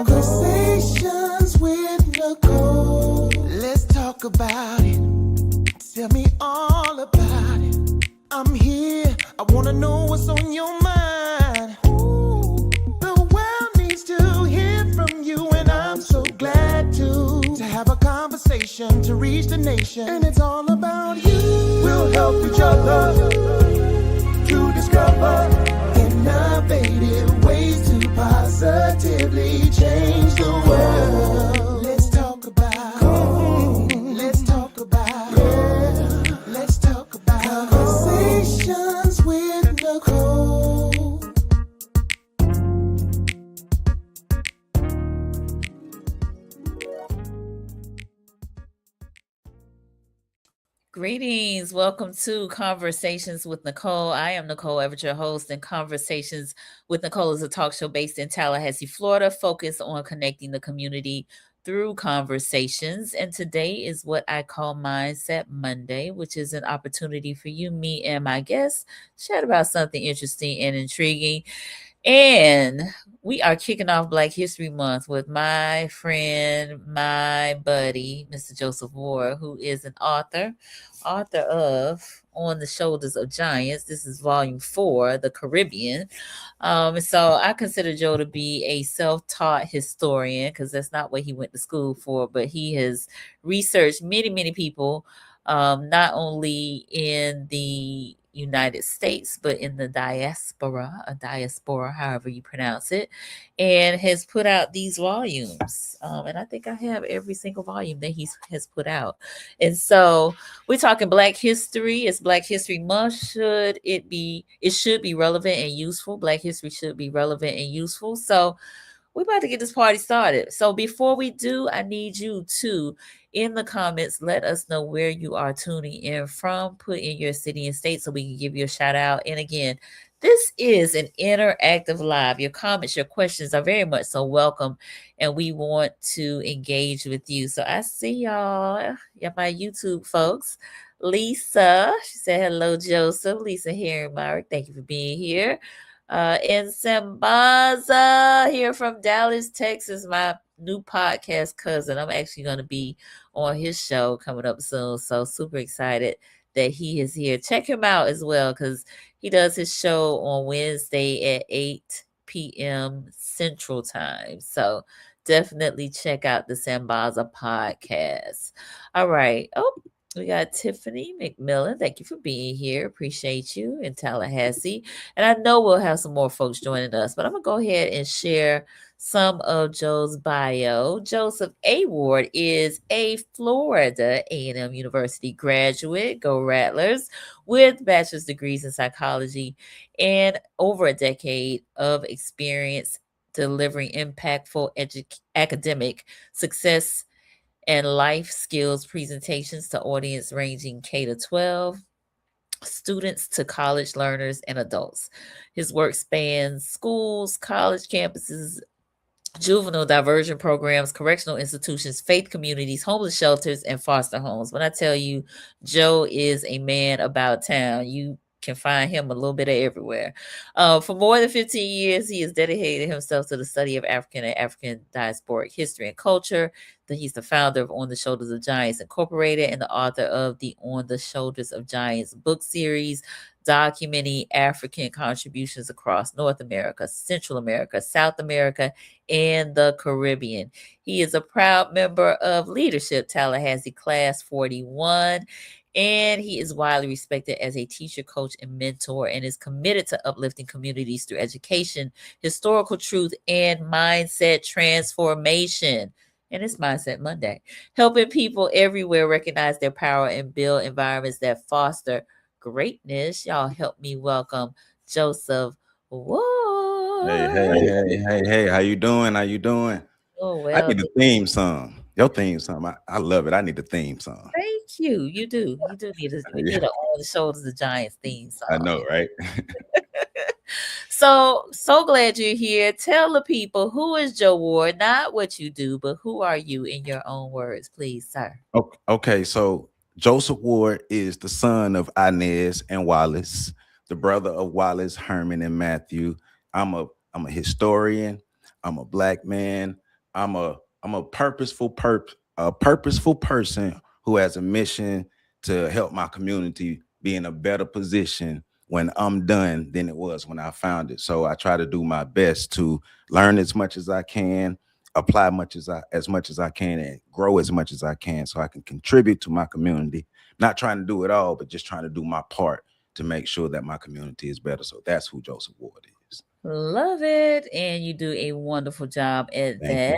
Conversations with Nicole. Let's talk about it. Tell me all about it. I'm here. I wanna know what's on your mind. Ooh, the world needs to hear from you, and I'm so glad to have a conversation to reach the nation. And it's all about you. We'll help each other to discover innovative ways to positively change the world. Let's talk about let's talk about let's talk about conversations with Nicole. Greetings. Welcome to Conversations with Nicole. I am Nicole Everett, your host, and Conversations with Nicole is a talk show based in Tallahassee, Florida, focused on connecting the community through conversations. And today is what I call Mindset Monday, which is an opportunity for you, me, and my guests to chat about something interesting and intriguing. And we are kicking off Black History Month with my friend, my buddy, Mr. Joseph Ward, who is an author of On the Shoulders of Giants. This is volume 4, The Caribbean. So I consider Joe to be a self-taught historian because that's not what he went to school for, but he has researched many people, not only in the United States, but in the diaspora, however you pronounce it, and has put out these volumes. And I think I have every single volume that he has put out. And so we're talking Black history. It's Black History Month. It should be relevant and useful. Black history should be relevant and useful. So we're about to get this party started. So before we do, I need you to, in the comments, let us know where you are tuning in from. Put in your city and state so we can give you a shout out. And again, this is an interactive live. Your comments, your questions are very much so welcome. And we want to engage with you. So I see y'all, my YouTube folks. Lisa, she said, hello, Joseph. Lisa Herring-Myrick, thank you for being here. And Sambaza here from Dallas, Texas, my new podcast cousin. I'm actually going to be on his show coming up soon. So super excited that he is here. Check him out as well because he does his show on Wednesday at 8 p.m. Central Time. So definitely check out the Sambaza podcast. All right. Oh, we got Tiffany McMillan. Thank you for being here. Appreciate you in Tallahassee. And I know we'll have some more folks joining us, but I'm going to go ahead and share some of Joe's bio. Joseph A. Ward is a Florida A&M University graduate, go Rattlers, with bachelor's degrees in psychology and over a decade of experience delivering impactful academic success and life skills presentations to audience ranging K to 12, students to college learners and adults. His work spans schools, college campuses, juvenile diversion programs, correctional institutions, faith communities, homeless shelters, and foster homes. When I tell you Joe is a man about town, you can find him a little bit of everywhere. For more than 15 years, he has dedicated himself to the study of African and African diasporic history and culture. He's the founder of On the Shoulders of Giants Incorporated and the author of the On the Shoulders of Giants book series, documenting African contributions across North America, Central America, South America, and the Caribbean. He is a proud member of Leadership Tallahassee Class 41. And he is widely respected as a teacher, coach, and mentor, and is committed to uplifting communities through education, historical truth, and mindset transformation. And it's Mindset Monday, helping people everywhere recognize their power and build environments that foster greatness. Y'all help me welcome Joseph Ward. Hey, how you doing? How you doing? Oh, I well. need a theme song. Your theme song. I love it. I need a theme song. Thank you. You do. You do need a we need an On the Shoulders of Giants theme song. I know, right? So glad you're here. Tell the people, who is Joe Ward? Not what you do, but who are you in your own words, please, sir? Okay, so Joseph Ward is the son of Inez and Wallace, the brother of Wallace, Herman, and Matthew. I'm a historian. I'm a Black man. I'm a a purposeful person who has a mission to help my community be in a better position when I'm done than it was when I found it. So I try to do my best to learn as much as I can, apply as much as I can, and grow as much as I can so I can contribute to my community. Not trying to do it all, but just trying to do my part to make sure that my community is better. So that's who Joseph Ward is. Love it. And you do a wonderful job at Thank that,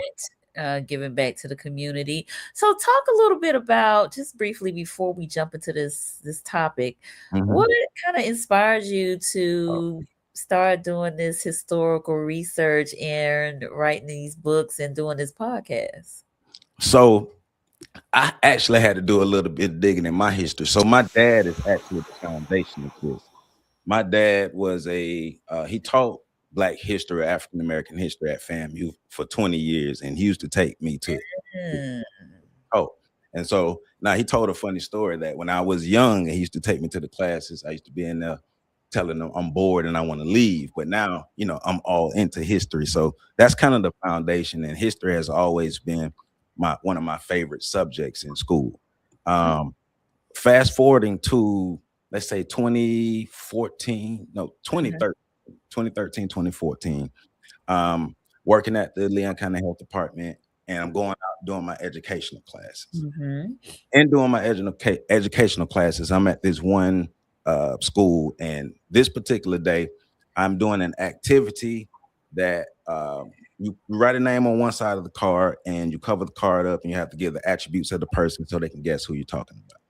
you. giving back to the community. So talk a little bit about, just briefly before we jump into this topic, Mhm. what kind of inspired you to start doing this historical research and writing these books and doing this podcast? So I actually had to do a little bit of digging in my history. So my dad is actually the foundation of this. My dad was he taught Black history, African American history at FAMU for 20 years, and he used to take me to Hmm. oh. And so now he told a funny story that when I was young and he used to take me to the classes, I used to be in there telling them I'm bored and I want to leave. But now, I'm all into history. So that's kind of the foundation. And history has always been my one of my favorite subjects in school. Um, Fast forwarding to let's say 2014, no, 2013, 2014, um, working at the Leon County Health Department, and I'm going out doing my educational classes. Mm-hmm. And doing my educational classes, I'm at this one school, and this particular day, I'm doing an activity that you write a name on one side of the card, and you cover the card up, and you have to give the attributes of the person so they can guess who you're talking about.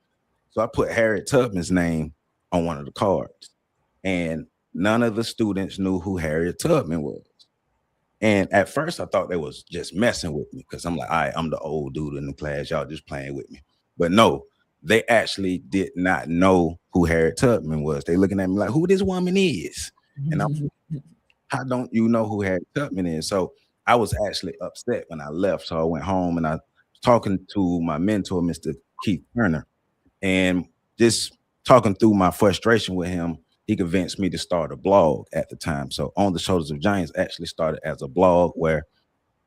So I put Harriet Tubman's name on one of the cards, and none of the students knew who Harriet Tubman was. And at first, I thought they was just messing with me because I'm like, all right, I'm the old dude in the class. Y'all just playing with me. But no, they actually did not know who Harriet Tubman was. They looking at me like, who this woman is? And I'm, how don't you know who Harriet Tubman is? So I was actually upset when I left. So I went home and I was talking to my mentor, Mr. Keith Turner, and just talking through my frustration with him, he convinced me to start a blog at the time. So On the Shoulders of Giants actually started as a blog where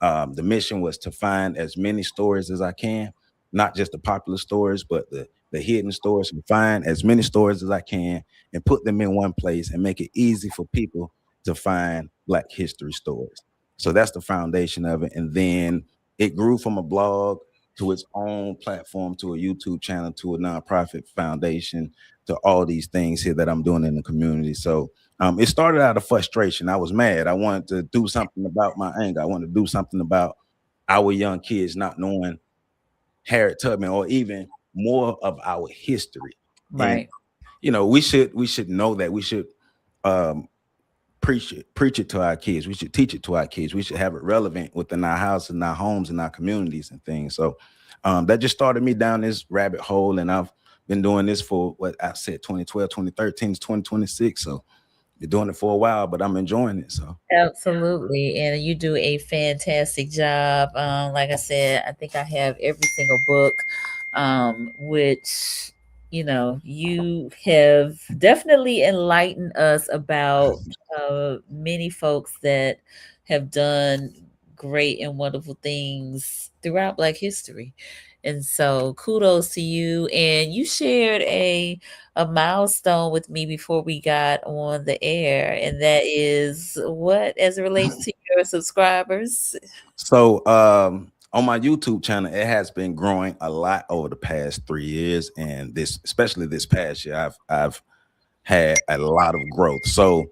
the mission was to find as many stories as I can, not just the popular stories, but the hidden stories, and find as many stories as I can and put them in one place and make it easy for people to find Black history stories. So that's the foundation of it. And then it grew from a blog to its own platform, to a YouTube channel, to a nonprofit foundation, to all these things here that I'm doing in the community. So it started out of frustration. I was mad. I wanted to do something about my anger. I wanted to do something about our young kids not knowing Harriet Tubman or even more of our history. And Right. we should know that. We should um, preach it to our kids. We should teach it to our kids. We should have it relevant within our houses and our homes and our communities and things. So that just started me down this rabbit hole, and I've been doing this for what I said 2012, 2013 to 2026. So been doing it for a while, but I'm enjoying it. So Absolutely. And you do a fantastic job. Like I said, I think I have every single book, which, you have definitely enlightened us about many folks that have done great and wonderful things throughout Black history. And so kudos to you. And you shared a milestone with me before we got on the air, and that is what, as it relates to your subscribers? So on my YouTube channel, it has been growing a lot over the past 3 years, and especially this past year, I've had a lot of growth. So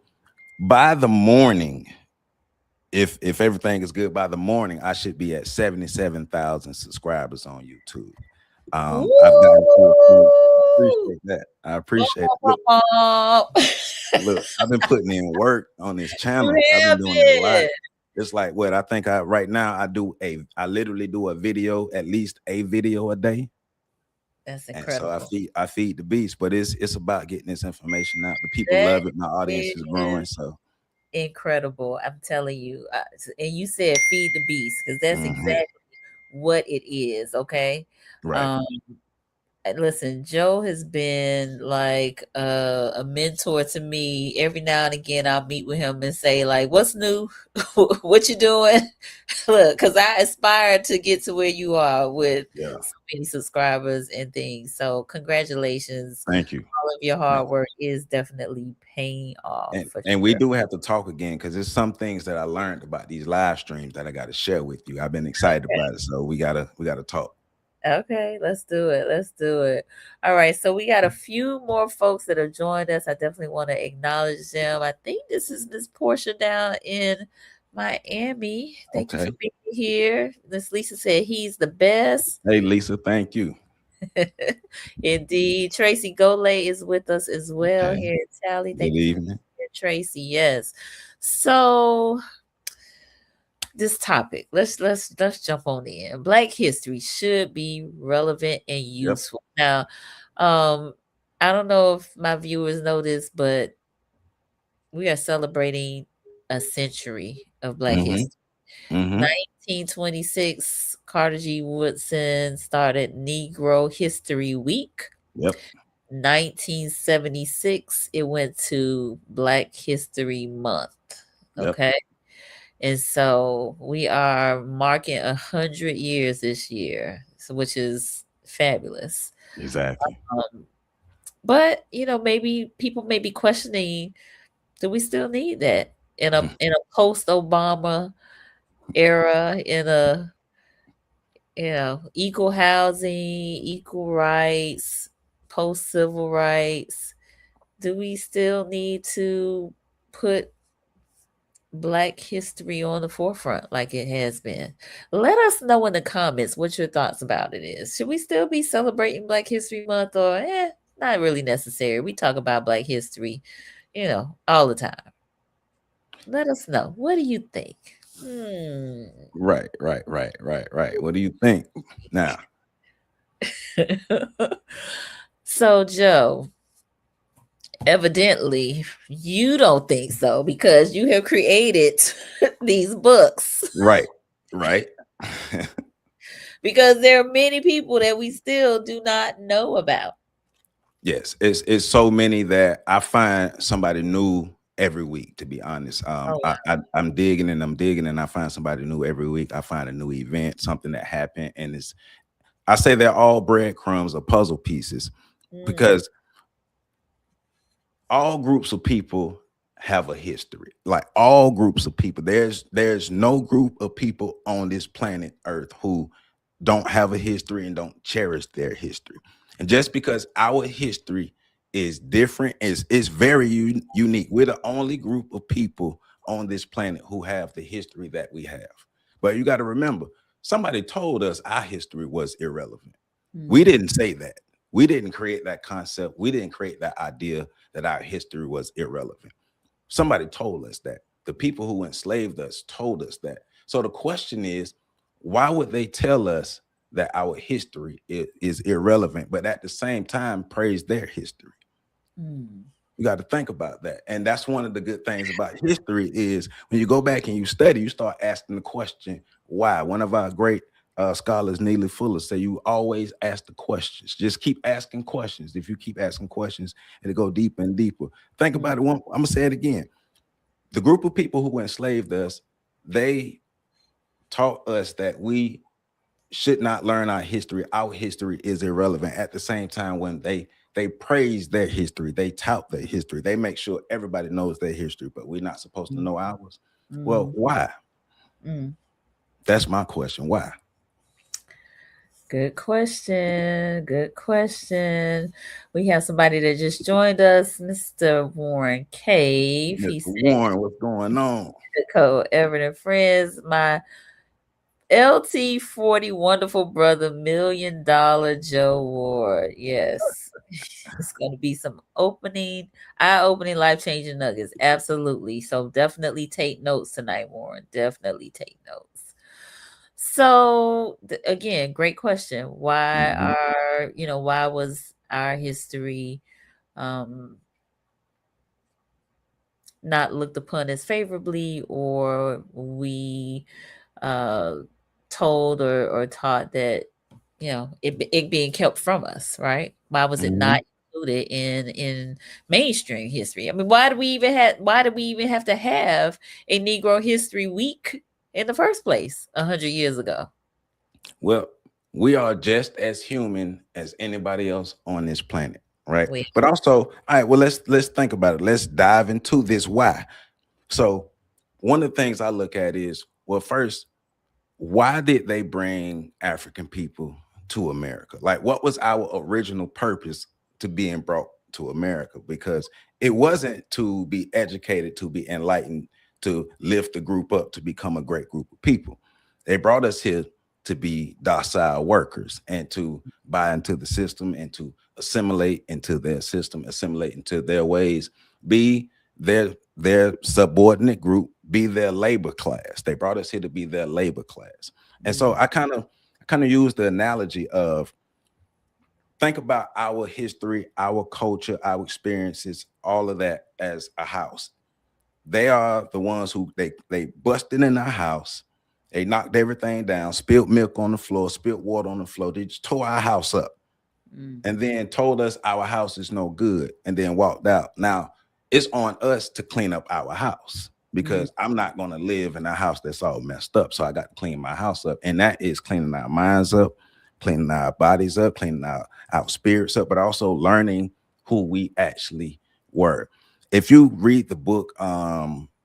by the morning, if everything is good, by the morning, I should be at 77,000 subscribers on YouTube. I've gotten to a point. I Woo! appreciate that. I Bum, appreciate it. bum, bum, bum. Look, I've been putting in work on this You channel. I've been have doing a lot. it. It's like what I think right now I literally do a video, at least a video a day. That's And so I incredible. feed the beast, but it's about getting this information out. The people That love it. My audience is growing. is So incredible. I'm telling you. And you said feed the beast, because that's mhm, exactly what it is. Okay. right. Um, Listen, Joe has been like a mentor to me. Every now and again, I'll meet with him and say, like, "What's new? What you doing?" Look, because I aspire to get to where you are with Yeah. so many subscribers and things. So, congratulations! Thank you. All of your Thank hard you. work is definitely paying off for And we sure. do have to talk again because there's some things that I learned about these live streams that I got to share with you. I've been excited about it, so we gotta talk. Okay, let's do it. Let's do it. All right. So we got a few more folks that have joined us. I definitely want to acknowledge them. I think this is Miss Portia down in Miami. Thank you for Okay. being here. Miss Lisa said he's the best. Hey, Lisa, thank you. Indeed. Tracy Golay is with us as well Okay. here at Tally. Good Thank you for evening. being here, Tracy. Yes. So this topic. Let's jump on in. Black history should be relevant and Yep. useful. Now, um, I don't know if my viewers know this, but we are celebrating a century of Black Mm-hmm. history. Mm-hmm. 1926, Carter G. Woodson started Negro History Week. Yep. 1976, it went to Black History Month. Yep. Okay. And so we are marking 100 years this year, so which is fabulous. Exactly. Um, but maybe people may be questioning, do we still need that in a post Obama era, in a equal housing, equal rights, post civil rights? Do we still need to put Black history on the forefront like it has been? Let us know in the comments what your thoughts about it is. Should we still be celebrating Black History Month, or not really necessary? We talk about Black history, all the time. Let us know. What do you think? Right. Right. Right. Right. Right. What do you think? Now, So, Joe, evidently you don't think so because you have created these books. right. Right. Because there are many people that we still do not know about. Yes, it's so many that I find somebody new every week. To be honest, Oh, I'm digging and I'm digging, and I find somebody new every week. I find a new event, something that happened, and I say they're all breadcrumbs or puzzle pieces wow. because all groups of people have a history. Like all groups of people, there's no group of people on this planet Earth who don't have a history and don't cherish their history. And just because our history is different, is very unique. We're the only group of people on this planet who have the history that we have. But you got to remember, somebody told us our history was irrelevant. We Mm, didn't say that. We didn't create that concept. We didn't create that idea that our history was irrelevant. Somebody told us that. The people who enslaved us told us that. So the question is, why would they tell us that our history is irrelevant, but at the same time praise their history? mm, You got to think about that. And that's one of the good things about history is when you go back and you study, you start asking the question, why? One of our great scholars, Neely Fuller, say you always ask the questions. Just keep asking questions. If you keep asking questions, it'll go deeper and deeper. Think mm, about it. I'm going to say it again. The group of people who enslaved us, they taught us that we should not learn our history. Our history is irrelevant. At the same time, when they praise their history, they tout their history, they make sure everybody knows their history, but we're not supposed to mm, know ours. Well, mm, why? mm. That's my question. Why? Good question. Good question. We have somebody that just joined us, Mr. Warren Cave. Mr. He said, Warren, what's going on? "Code Everett and friends, my LT40 wonderful brother, $1 million Joe Ward." Yes. It's going to be some eye-opening, life-changing nuggets. Absolutely. So definitely take notes tonight, Warren. Definitely take notes. So again, great question. Mhm. Why was our history um not looked upon as favorably, or we uh told or taught that it being kept from us, right? Why was it Mhm. not included in mainstream history? I mean, why do we even have to have a Negro History Week in the first place 100 years ago? Well, we are just as human as anybody else on this planet, right? We But also, all right, well, let's think about it. Let's dive into this why. So, one of the things I look at is, well, first, why did they bring African people to America? Like, what was our original purpose to being brought to America? Because it wasn't to be educated, to be enlightened, to lift the group up, to become a great group of people. They brought us here to be docile workers and to buy into the system and to assimilate into their system, assimilate into their ways, be their subordinate group, be their labor class. They brought us here to be their labor class. And so Mm, I kind of use the analogy of think about our history, our culture, our experiences, all of that as a house. They are the ones who they busted in our house. They knocked everything down, spilled milk on the floor, spilled water on the floor. They just tore our house up mm, and then told us our house is no good and then walked out. Now, it's on us to clean up our house mm, because I'm not going to live in a house that's all messed up. So I got to clean my house up. And that is cleaning our minds up, cleaning our bodies up, cleaning our spirits up, but also learning who we actually were. If you read the book,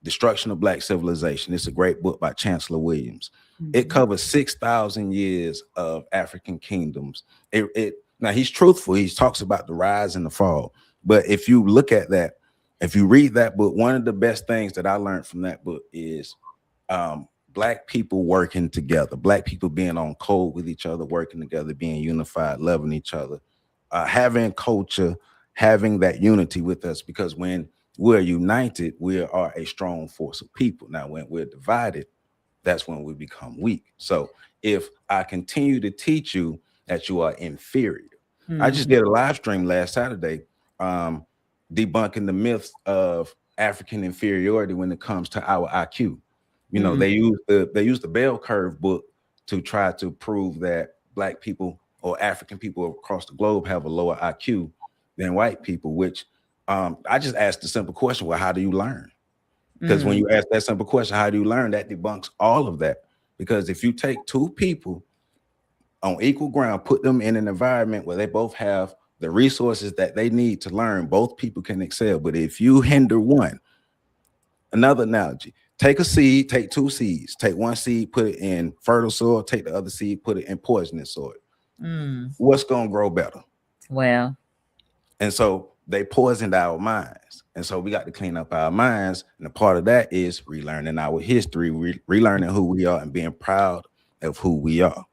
Destruction of Black Civilization, it's a great book by Chancellor Williams. It mhm, covers 6,000 years of African kingdoms. It now he's truthful. He talks about the rise and the fall. But if you look at that, if you read that book, one of the best things that I learned from that book is black people working together, black people being on code with each other, working together, being unified, loving each other, having culture, having that unity with us. Because when we're united, we are a strong force of people. Now, when we're divided, that's when we become weak. So if I continue to teach you that you are inferior, I just mhm, did a live stream last Saturday, um, debunking the myths of African inferiority when it comes to our IQ. You know, mm, they use the bell curve book to try to prove that black people or African people across the globe have a lower IQ than white people, which I just asked the simple question, well, how do you learn? Because when mm, you ask that simple question, how do you learn? That debunks all of that. Because if you take two people on equal ground, put them in an environment where they both have the resources that they need to learn, both people can excel. But if you hinder one, another analogy, take a seed, take two seeds, take one seed, put it in fertile soil, take the other seed, put it in poisonous soil. mm. What's going to grow better? Well, And so they poisoned our minds. And so we got to clean up our minds. And a part of that is relearning our history, relearning who we are and being proud of who we are.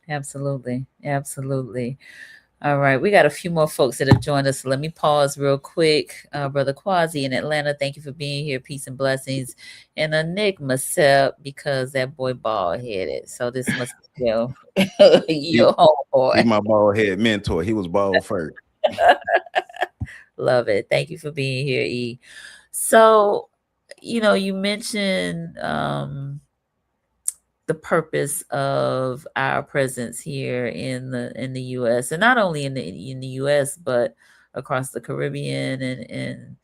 absolutely, absolutely. All right, we got a few more folks that have joined us. So let me pause real quick. Brother Quasi in Atlanta, thank you for being here. Peace and blessings. And Enigma Sep, because that boy bald headed. So this must be your, He, your he homeboy. my bald head mentor. He was bald first. Love it. Thank you for being here, E. So, you mentioned the purpose of our presence here in the US, and not only in the US but across the Caribbean and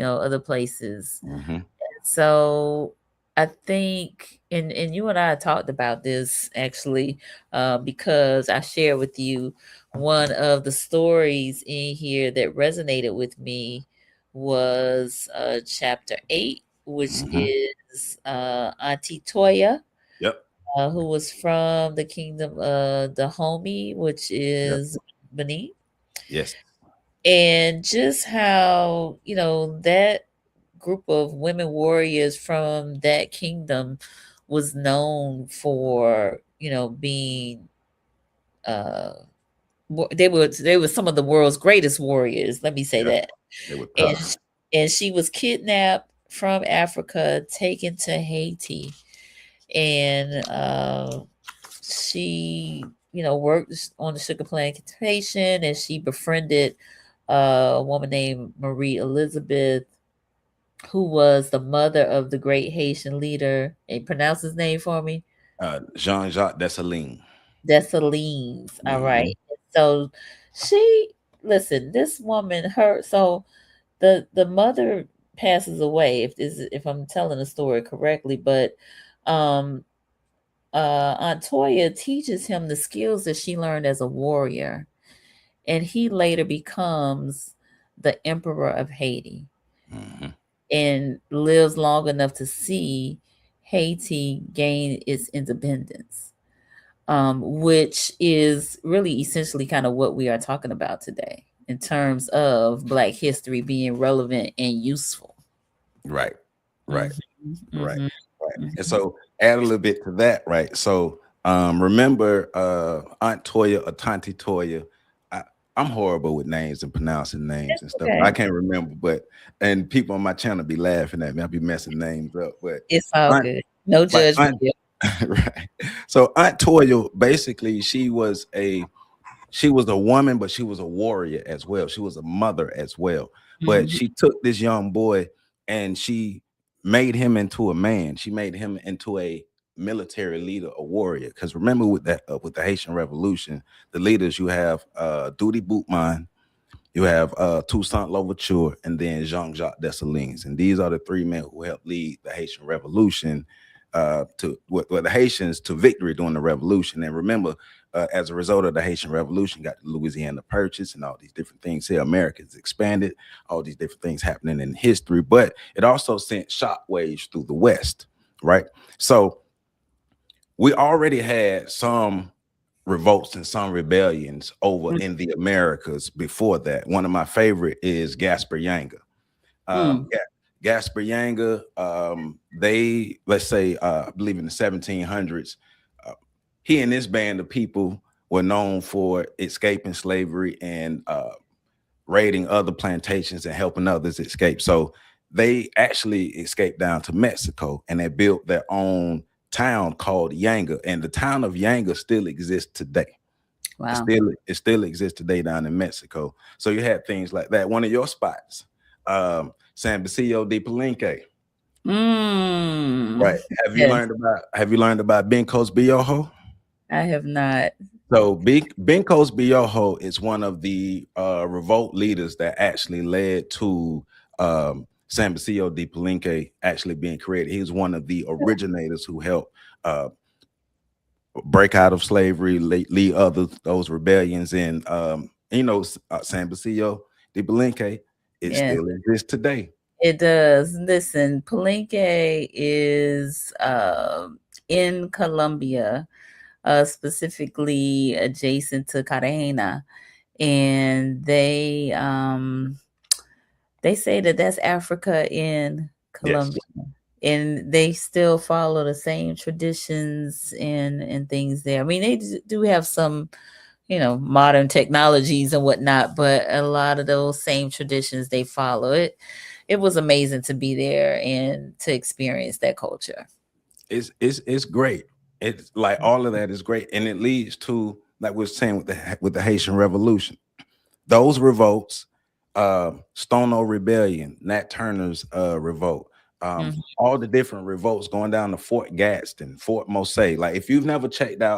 other places. Mhm. So I think, and you and I talked about this actually, because I shared with you one of the stories in here that resonated with me was chapter 8, which Mhm. is Auntie Toya, Yep. who was from the kingdom of Dahomey, which Yep. is Benin, Yes. and just how that group of women warriors from that kingdom was known for being uh they were some of the world's greatest warriors, let me say Yep. that. They were and tough. and she was kidnapped from Africa, taken to Haiti, and she worked on the sugar plantation, and she befriended a woman named Marie Elizabeth, who was the mother of the great Haitian leader. And pronounce his name for me. Jean-Jacques Dessalines. Dessalines. All right. Mhm. So she listen, this woman, her so the mother passes away if I'm telling the story correctly, but um Aunt Toya teaches him the skills that she learned as a warrior, and he later becomes the emperor of Haiti Mhm. and lives long enough to see Haiti gain its independence, which is really essentially kind of what we are talking about today in terms of Black history being relevant and useful. Right. Right. Mhm, Right. mhm, Right. And mhm. so add a little bit to that, right? So remember Aunt Toya or Tanti Toya. I, I'm horrible with names and pronouncing names and stuff. I Okay, can't remember, but and people on my channel be laughing at me. I'll be messing names up. But it's all Aunt good. No like judgment Aunt here. right. So Aunt Toya, basically, she was a woman, but she was a warrior as well. She was a mother as well. But Mhm, she took this young boy and she made him into a man. She made him into a military leader, a warrior. Because remember, with the Haitian Revolution, the leaders you have Duty Boutman, you have Toussaint Louverture, and then Jean-Jacques Dessalines. And these are the three men who helped lead the Haitian Revolution the Haitians to victory during the revolution. And remember, as a result of the Haitian Revolution, got the Louisiana Purchase and all these different things here. America's expanded, all these different things happening in history, but it also sent shockwaves through the West, right? So we already had some revolts and some rebellions over mm, in the Americas before that. One of my favorite is Gaspar Yanga. mm, Gaspar Yanga, they let's say I believe in the 1700s, uh, he and this band of people were known for escaping slavery and raiding other plantations and helping others escape. So they actually escaped down to Mexico and they built their own town called Yanga, and the town of Yanga still exists today. wow. It still exists today down in Mexico. So you had things like that. One of your spots, San Basilio de Palenque. Mm. Right. Yes, Have you learned about Bencos Biojo? I have not. So Bencos Biojo is one of the revolt leaders that actually led to San Basilio de Palenque actually being created. He was one of the originators who helped uh, break out of slavery, lead others those rebellions, and San Basilio de Palenque, it Yes, still exists today. it does. Listen, Palenque is in Colombia, specifically adjacent to Cartagena, and they say that that's Africa in Yes. Colombia, and they still follow the same traditions and things there. I mean, they do have some, modern technologies and whatnot, but a lot of those same traditions they follow. It was amazing to be there and to experience that culture. It's great. It's like all of that is great, and it leads to like we're saying with the Haitian Revolution. Those revolts, Stono Rebellion, Nat Turner's revolt, Mhm. all the different revolts going down to Fort Gadsden, Fort Mose. Like if you've never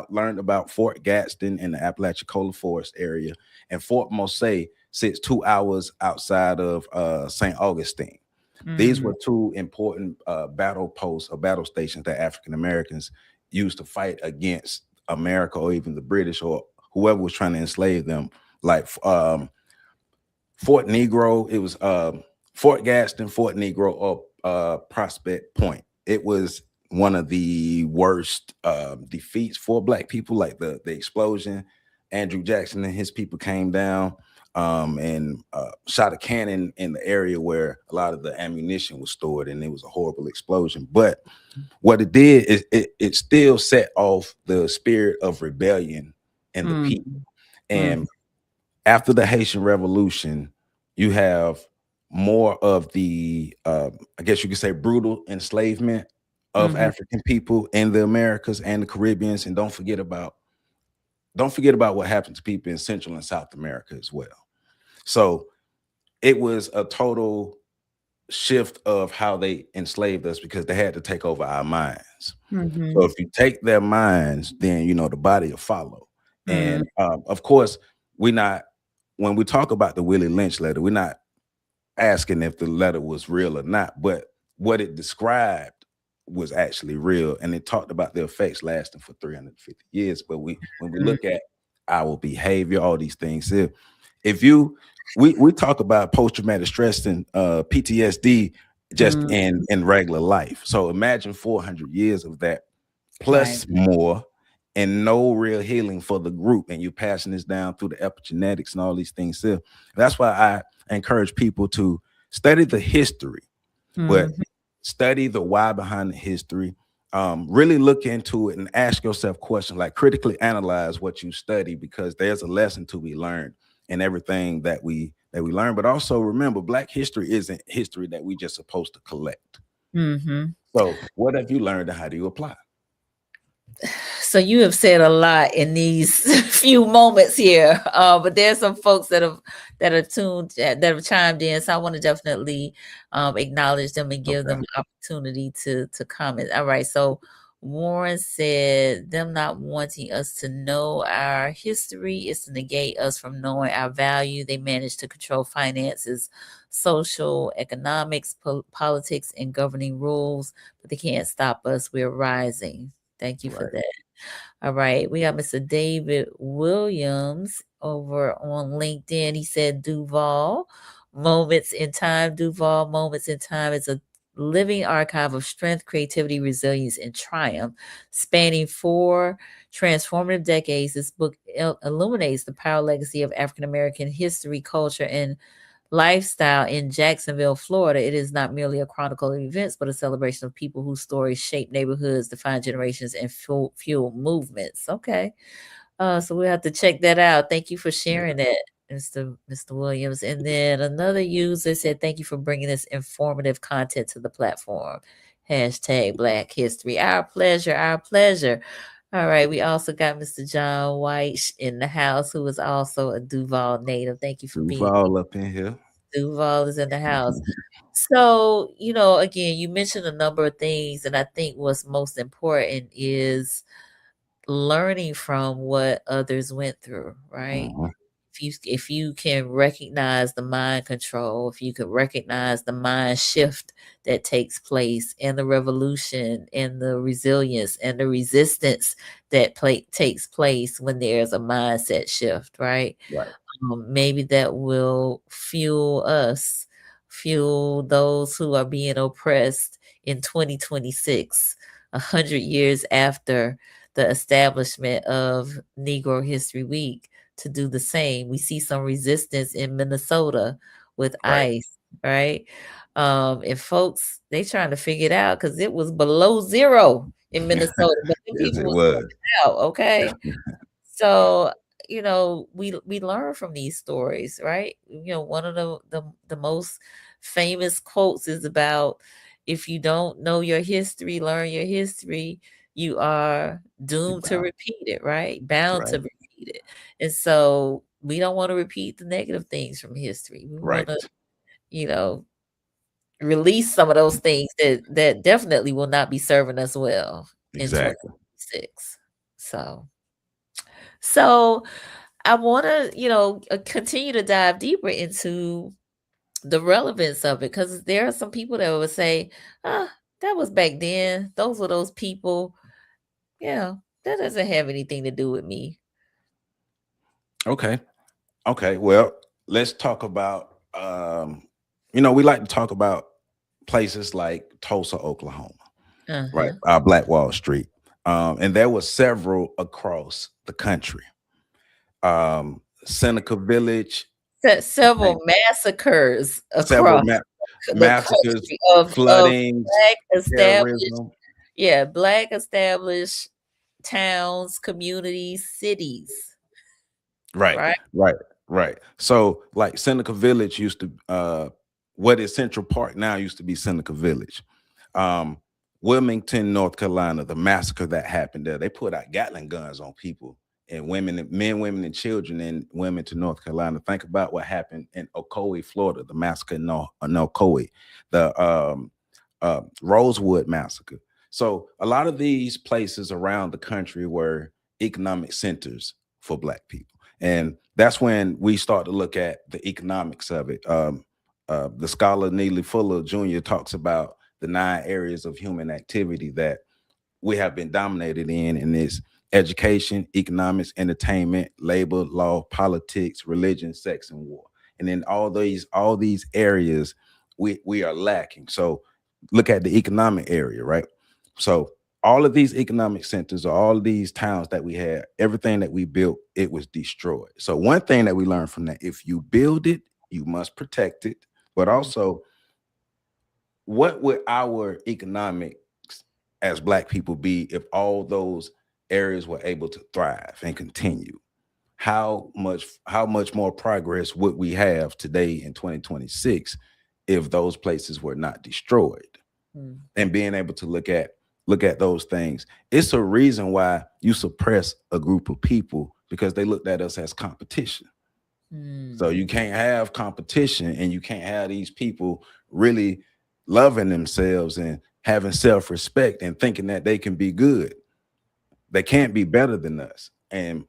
learned about Fort Gadsden in the Apalachicola Forest area, and Fort Mose sits 2 hours outside of St. Augustine. These Mhm. were two important battle posts or battle stations that African Americans used to fight against America or even the British or whoever was trying to enslave them. Like Fort Negro, it was Fort Gadsden, Fort Negro, or Prospect Point. It was one of the worst defeats for Black people, like the explosion. Andrew Jackson and his people came down and shot a cannon in the area where a lot of the ammunition was stored, and it was a horrible explosion. But what it did is it still set off the spirit of rebellion in the people. Mhm. And after the Haitian Revolution, you have more of the, I guess you could say, brutal enslavement of Mhm. African people in the Americas and the Caribbeans, and don't forget about what happened to people in Central and South America as well. So it was a total. shift of how they enslaved us because they had to take over our minds. So Mm-hmm. if you take their minds, then the body will follow. Mm, And of course, we not when we talk about the Willie Lynch letter, we're not asking if the letter was real or not, but what it described was actually real, and it talked about the effects lasting for 350 years. But when we mm, look at our behavior, all these things, if you we talk about post-traumatic stress and PTSD just mm. in regular life. So imagine 400 years of that Right. plus more, and no real healing for the group, and you're passing this down through the epigenetics and all these things. So that's why I encourage people to study the history, but Mhm. study the why behind the history. Really look into it and ask yourself questions, like critically analyze what you study, because there's a lesson to be learned in everything that we learn. But also remember, Black history isn't history that we just supposed to collect. Mhm. So what have you learned and how do you apply? So you have said a lot in these few moments here, but there's some folks that are tuned that have chimed in. So I want to definitely acknowledge them and give Okay. them opportunity to comment. All right. So Warren said them not wanting us to know our history is to negate us from knowing our value. They manage to control finances, social, economics, politics, and governing rules, but they can't stop us. We're rising. Thank you for Right. that. All right. We got Mr. David Williams over on LinkedIn. He said Duval, Moments in Time. Duval, Moments in Time is a living archive of strength, creativity, resilience, and triumph. Spanning 4 transformative decades, this book illuminates the power legacy of African American history, culture, and lifestyle in Jacksonville, Florida. It is not merely a chronicle of events, but a celebration of people whose stories shape neighborhoods, define generations, and fuel movements. Okay. So we have to check that out. Thank you for Yeah. sharing that, Mr. Williams. And then another user said, "Thank you for bringing this informative content to the platform." Hashtag Black History. Our pleasure. Our pleasure. All right. We also got Mr. John White in the house, who is also a Duval native. Thank you for being here. Duval up in here. Duval is in the house. So, again, you mentioned a number of things, and I think what's most important is learning from what others went through, right? Mhm. If you can recognize the mind control, if you could recognize the mind shift that takes place, and the revolution and the resilience and the resistance that takes place when there's a mindset shift, right? Right. Maybe that will fuel those who are being oppressed in 2026, 100 years after the establishment of Negro History Week, to do the same. We see some resistance in Minnesota with Right. ICE, right? And folks, they trying to figure it out because it was below zero in Minnesota, but the Yes, people it was was. going out, okay? So, we learn from these stories, right? One of the most famous quotes is about, if you don't know your history, learn your history, you are You doomed to bound. repeat it, right? Bound to Right. repeat it. And so we don't want to repeat the negative things from history. We want to, Right. you know, release some of those things that definitely will not be serving us well in Exactly. 2026. So I want to, continue to dive deeper into the relevance of it, because there are some people that would say, ah, that was back then. Those were those people. Yeah, that doesn't have anything to do with me. Okay. Okay. Well, let's talk about we like to talk about places like Tulsa, Oklahoma, right? Uh-huh. Black Wall Street. And there were several across the country. Seneca Village, Several right? massacres Several across the massacres, country of floodings, black established, terrorism. yeah, black established towns, communities, cities, Right, right? right, right. So like Seneca Village used to what is Central Park now used to be Seneca Village. Um Wilmington, North Carolina, the massacre that happened there, they put out Gatling guns on people and women, men, women, and children, and women to North Carolina. Think about what happened in Ocoee, Florida, the massacre in Ocoee, the Rosewood massacre. So a lot of these places around the country were economic centers for Black people, and that's when we start to look at the economics of it. The scholar Neely Fuller Jr. talks about the 9 areas of human activity that we have been dominated in this: education, economics, entertainment, labor, law, politics, religion, sex, and war. And in all these areas, we are lacking. So look at the economic area, right? So all of these economic centers, or all of these towns that we had, everything that we built, it was destroyed. So one thing that we learned from that: if you build it, you must protect it. But Mm. also, what would our economics as Black people be if all those areas were able to thrive and continue? How much more progress would we have today in 2026 if those places were not destroyed? Mm. And being able to look at those things, it's a reason why you suppress a group of people, because they looked at us as competition. So Mm. you can't have competition, and you can't have these people really loving themselves and having self-respect and thinking that they can be good. They can't be better than us. And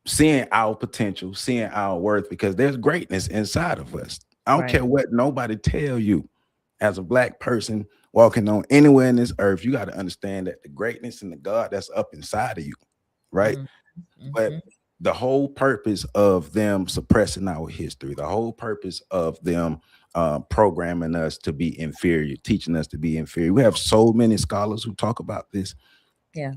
seeing our potential, seeing our worth, because there's greatness inside of us. I don't Right. care what nobody tell you. As a Black person walking on anywhere in this earth, you got to understand that the greatness and the God that's up inside of you, right? Mm. But Mhm. the whole purpose of them suppressing our history, the whole purpose of them programming us to be inferior, teaching us to be inferior. We have so many scholars who talk about this. Yeah.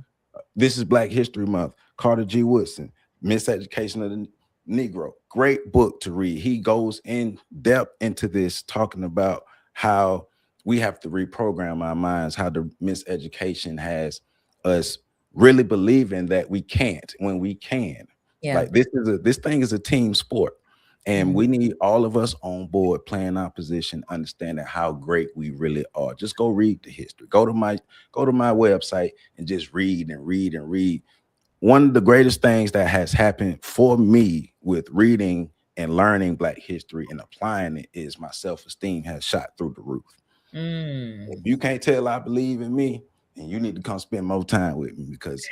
This is Black History Month. Carter G. Woodson, Miseducation of the Negro. Great book to read. He goes in depth into this, talking about how we have to reprogram our minds, how the miseducation has us really believing that we can't when we can. Yeah. Like this thing is a team sport. And Mhm. we need all of us on board playing our position, understanding how great we really are. Just go read the history. Go to my website and just read and read and read. One of the greatest things that has happened for me with reading and learning Black history and applying it is my self-esteem has shot through the roof. If Mm. you can't tell I believe in me, then you need to come spend more time with me, because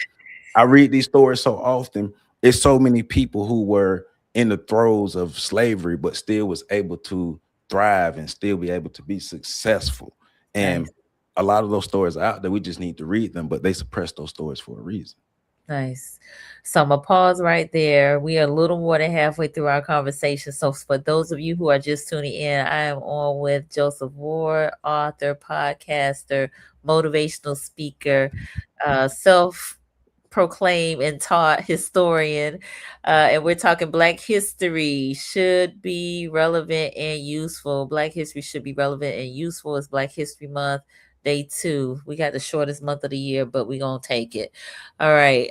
I read these stories so often. It's so many people who were in the throes of slavery, but still was able to thrive and still be able to be successful. And Nice. a lot of those stories are out there. We just need to read them, but they suppress those stories for a reason. Nice. So I'm gonna pause right there. We are a little more than halfway through our conversation. So for those of you who are just tuning in, I am on with Joseph Ward, author, podcaster, motivational speaker, self proclaimed and taught historian. And we're talking Black history should be relevant and useful. Black history should be relevant and useful. It's Black History Month, day 2. We got the shortest month of the year, but we're gonna take it. All right.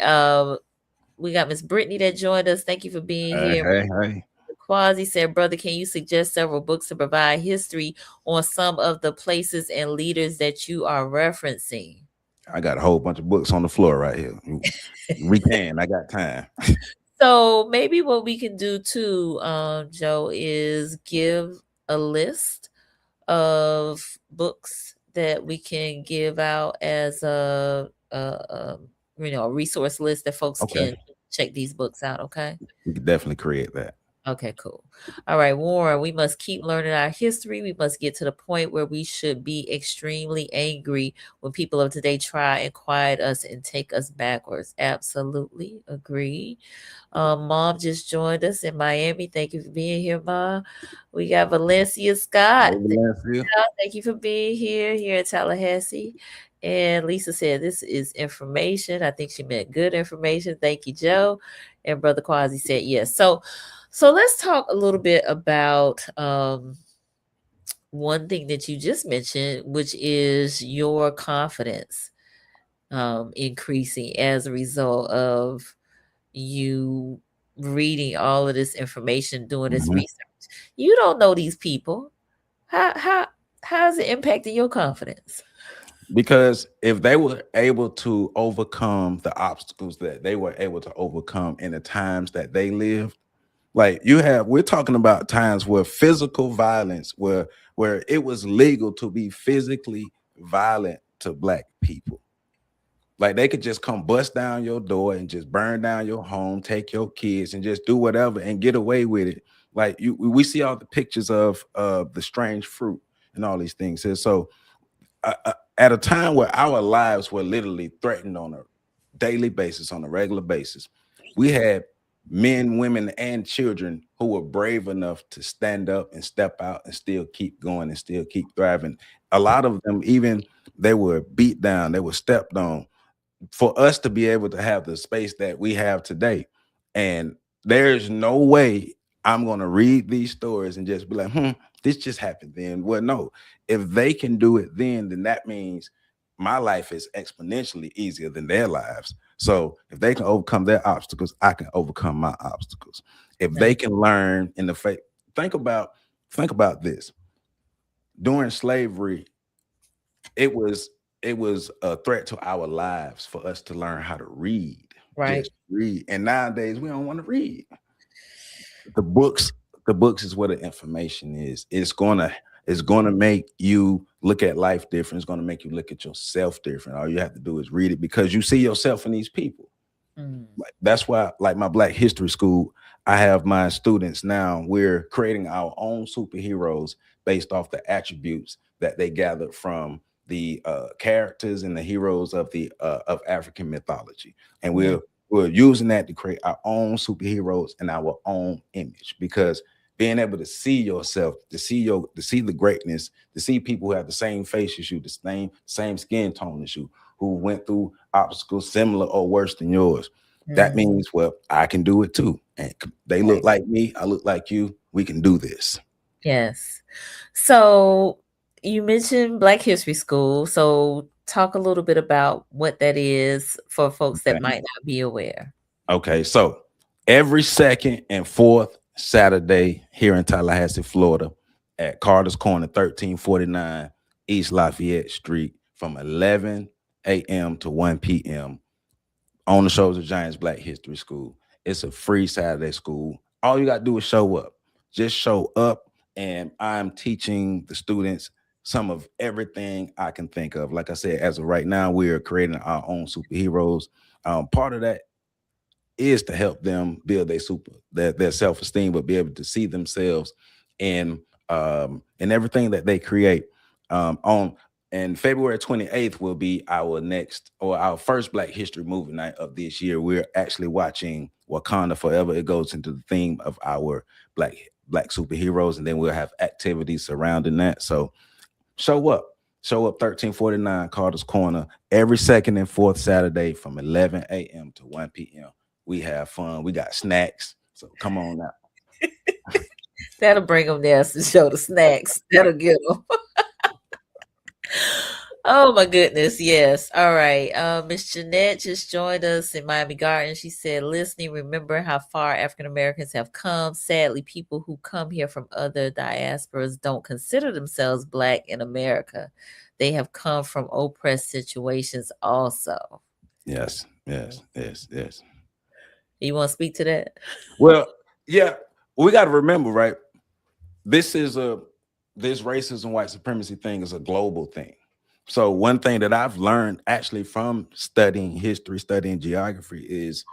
We got Miss Brittany that joined us. Thank you for being Hey, here. hey, hey. Quasi said, brother, can you suggest several books to provide history on some of the places and leaders that you are referencing? I got a whole bunch of books on the floor right here. We can. I got time. So maybe what we can do too, Joe, is give a list of books that we can give out as a resource list that folks Okay. can check these books out. Okay. We could definitely create that. Okay, cool. All right, Warren, we must keep learning our history. We must get to the point where we should be extremely angry when people of today try and quiet us and take us backwards. Absolutely agree. Mom just joined us in Miami. Thank you for being here, Mom. We got Valencia Scott. Hey, Valencia. Thank you for being here in Tallahassee. And Lisa said this is information. I think she meant good information. Thank you, Joe. And Brother Quasi said yes. So let's talk a little bit about one thing that you just mentioned, which is your confidence increasing as a result of you reading all of this information, doing this Mhm. research. You don't know these people. How how's it impacting your confidence? Because if they were able to overcome the obstacles that they were able to overcome in the times that they lived, like we're talking about times where physical violence, where it was legal to be physically violent to black people. Like they could just come bust down your door and just burn down your home, take your kids, and just do whatever and get away with it. Like we see all the pictures of the strange fruit and all these things. And so at a time where our lives were literally threatened on a daily basis, on a regular basis, we had men, women, and children who were brave enough to stand up and step out and still keep going and still keep thriving. A lot of them, even they were beat down, they were stepped on, for us to be able to have the space that we have today. And there's no way I'm going to read these stories and just be like, this just happened then. Well, no, if they can do it then that means my life is exponentially easier than their lives. So if they can overcome their obstacles, I can overcome my obstacles. If they Nice. can learn in the faith, think about this. During slavery, it was it was a threat to our lives for us to learn how to read, Right. just read. And nowadays we don't want to read. The books, the books is where the information is. It's gonna make you look at life different. It's gonna make you look at yourself different. All you have to do is read it because you see yourself in these people. Mm. Like that's why, like my Black History School, I have my students now. We're creating our own superheroes based off the attributes that they gathered from the characters and the heroes of the of African mythology, and Yeah. we're using that to create our own superheroes and our own image. Because being able to see yourself, to see the greatness, to see people who have the same face as you, the same skin tone as you, who went through obstacles similar or worse than yours. That Mhm. means, well, I can do it too. And they look Right. like me, I look like you. We can do this. Yes. So you mentioned Black History School. So talk a little bit about what that is for folks that Okay. might not be aware. Okay. So every second and fourth Saturday here in Tallahassee, Florida, at Carter's Corner, 1349 East Lafayette Street, from 11 a.m. to 1 p.m. on the shoulders of Giants Black History School. It's a free Saturday school. All you got to do is show up. Just show up, and I'm teaching the students some of everything I can think of. Like I said, as of right now, we are creating our own superheroes. Part of that is to help them build their self-esteem, but be able to see themselves in everything that they create. On And February 28th will be our next, or our first, Black History movie night of this year. We're actually watching Wakanda Forever. It goes into the theme of our black superheroes, and then we'll have activities surrounding that. So show up. Show up 1349 Carter's Corner every second and fourth Saturday from 11 a.m. to 1 p.m. We have fun. We got snacks. So come on out. That'll bring them there to show the snacks. That'll get them. Oh my goodness, yes. All right. Miss Jeanette just joined us in Miami Gardens. She said, listening, remember how far African Americans have come. Sadly, people who come here from other diasporas don't consider themselves Black in America. They have come from oppressed situations also. Yes, yes, yes, yes. You want to speak to that? Well, yeah, we got to remember, right? This is a this racism, white supremacy thing is a global thing. So one thing that I've learned actually from studying history, studying geography, is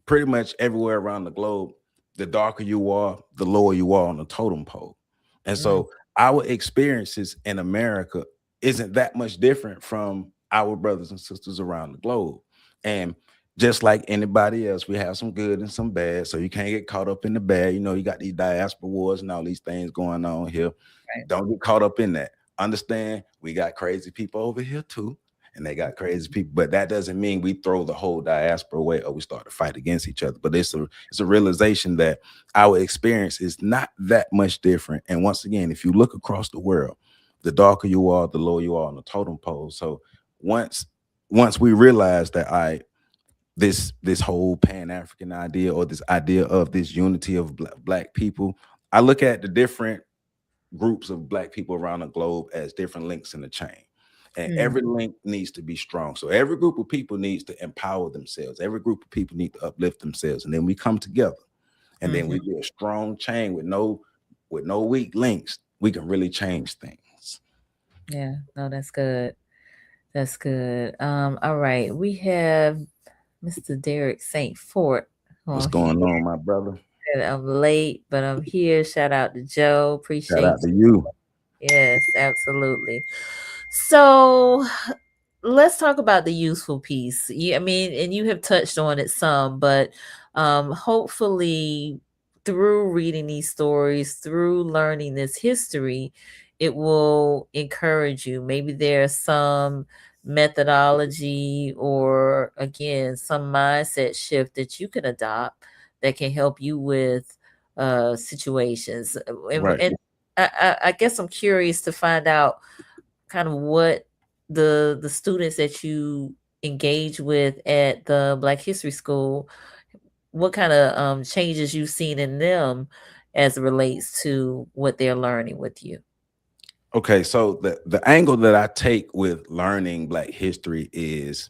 pretty much everywhere around the globe, the darker you are, the lower you are on the totem pole. And Mm, so our experiences in America isn't that much different from our brothers and sisters around the globe. And just like anybody else, we have some good and some bad. So you can't get caught up in the bad. You got these diaspora wars and all these things going on here. right. Don't get caught up in that. Understand we got crazy people over here too, and they got crazy people. But that doesn't mean we throw the whole diaspora away or we start to fight against each other. But it's a realization that our experience is not that much different. And once again, if you look across the world, the darker you are, the lower you are on the totem pole. So once once we realize that this whole Pan-African idea, or this idea of this unity of black people, I look at the different groups of black people around the globe as different links in the chain. and Mm, every link needs to be strong. So every group of people needs to empower themselves. Every group of people need to uplift themselves, and then we come together, and then mhm. we be a strong chain with no weak links. We can really change things. Yeah, no, that's good. That's good. All right. We have Mr. Derek St. Fort. What's Well, he going on, my brother? said I'm late, but I'm here. Shout out to Joe. Shout Appreciate out to you. you. Yes, absolutely. So let's talk about the useful piece. Yeah, I mean, and you have touched on it some, but hopefully through reading these stories, through learning this history, it will encourage you. Maybe there's some methodology or again some mindset shift that you can adopt that can help you with situations. Right. And I guess I'm curious to find out kind of what the students that you engage with at the Black History School, what kind of changes you've seen in them as it relates to what they're learning with you. Okay, so the angle that I take with learning Black history is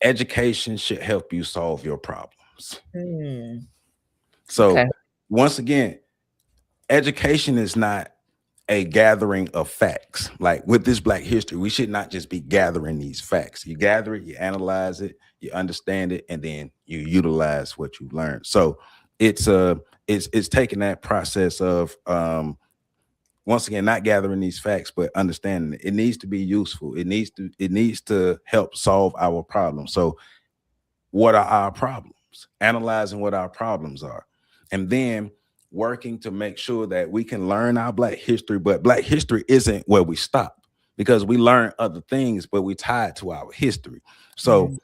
education should help you solve your problems. Hmm. So Okay. once again, education is not a gathering of facts. Like with this Black history, we should not just be gathering these facts. You gather it, you analyze it, you understand it, and then you utilize what you learned. So it's taking that process of once again not gathering these facts but understanding it. It needs to be useful. It needs to help solve our problems. So what are our problems? Analyzing what our problems are, and then working to make sure that we can learn our Black history. But Black history isn't where we stop, because we learn other things, but we tie it to our history. So Mm,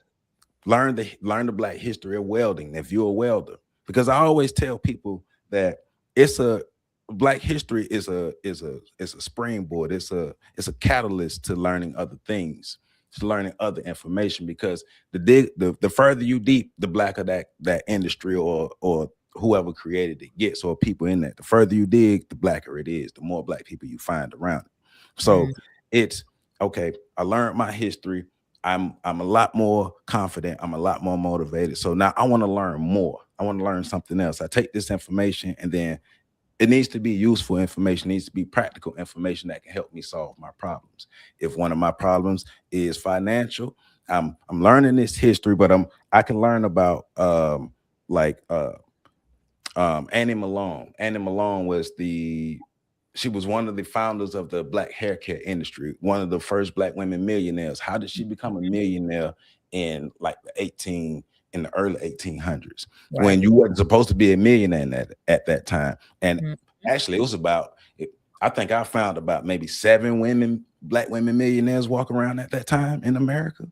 learn the Black history of welding if you're a welder, because I always tell people that it's a Black history is a springboard. It's a catalyst to learning other things, to learning other information, because the further you deep, the blacker that industry or whoever created it gets, or people in that. The further you dig, the blacker it is, the more Black people you find around it. So mm, it's okay. I learned my history. I'm a lot more confident. I'm a lot more motivated. So now I want to learn more. I want to learn something else. I take this information, and then it needs to be useful information, it needs to be practical information that can help me solve my problems. If one of my problems is financial, I'm learning this history, but I can learn about like Annie Malone. Annie Malone she was one of the founders of the Black hair care industry, one of the first Black women millionaires. How did she become a millionaire in like in the early 1800s, when right. you wasn't supposed to be a millionaire at that time? And Mm, actually, it was I think I found about maybe 7 Black women millionaires walk around at that time in America.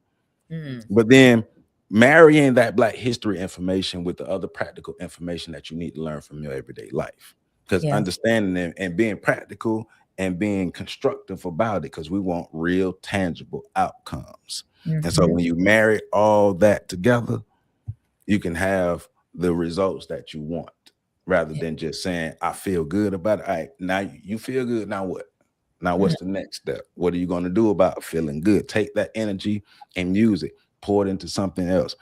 mm, But then marrying that Black history information with the other practical information that you need to learn from your everyday life, because yeah. understanding it and being practical and being constructive about it, because we want real tangible outcomes. And so Hmm. when you marry all that together, you can have the results that you want, rather than just saying, I feel good about it. All right, now you feel good. Now what? Now what's the next step? What are you going to do about feeling good? Take that energy and use it, pour it into something else.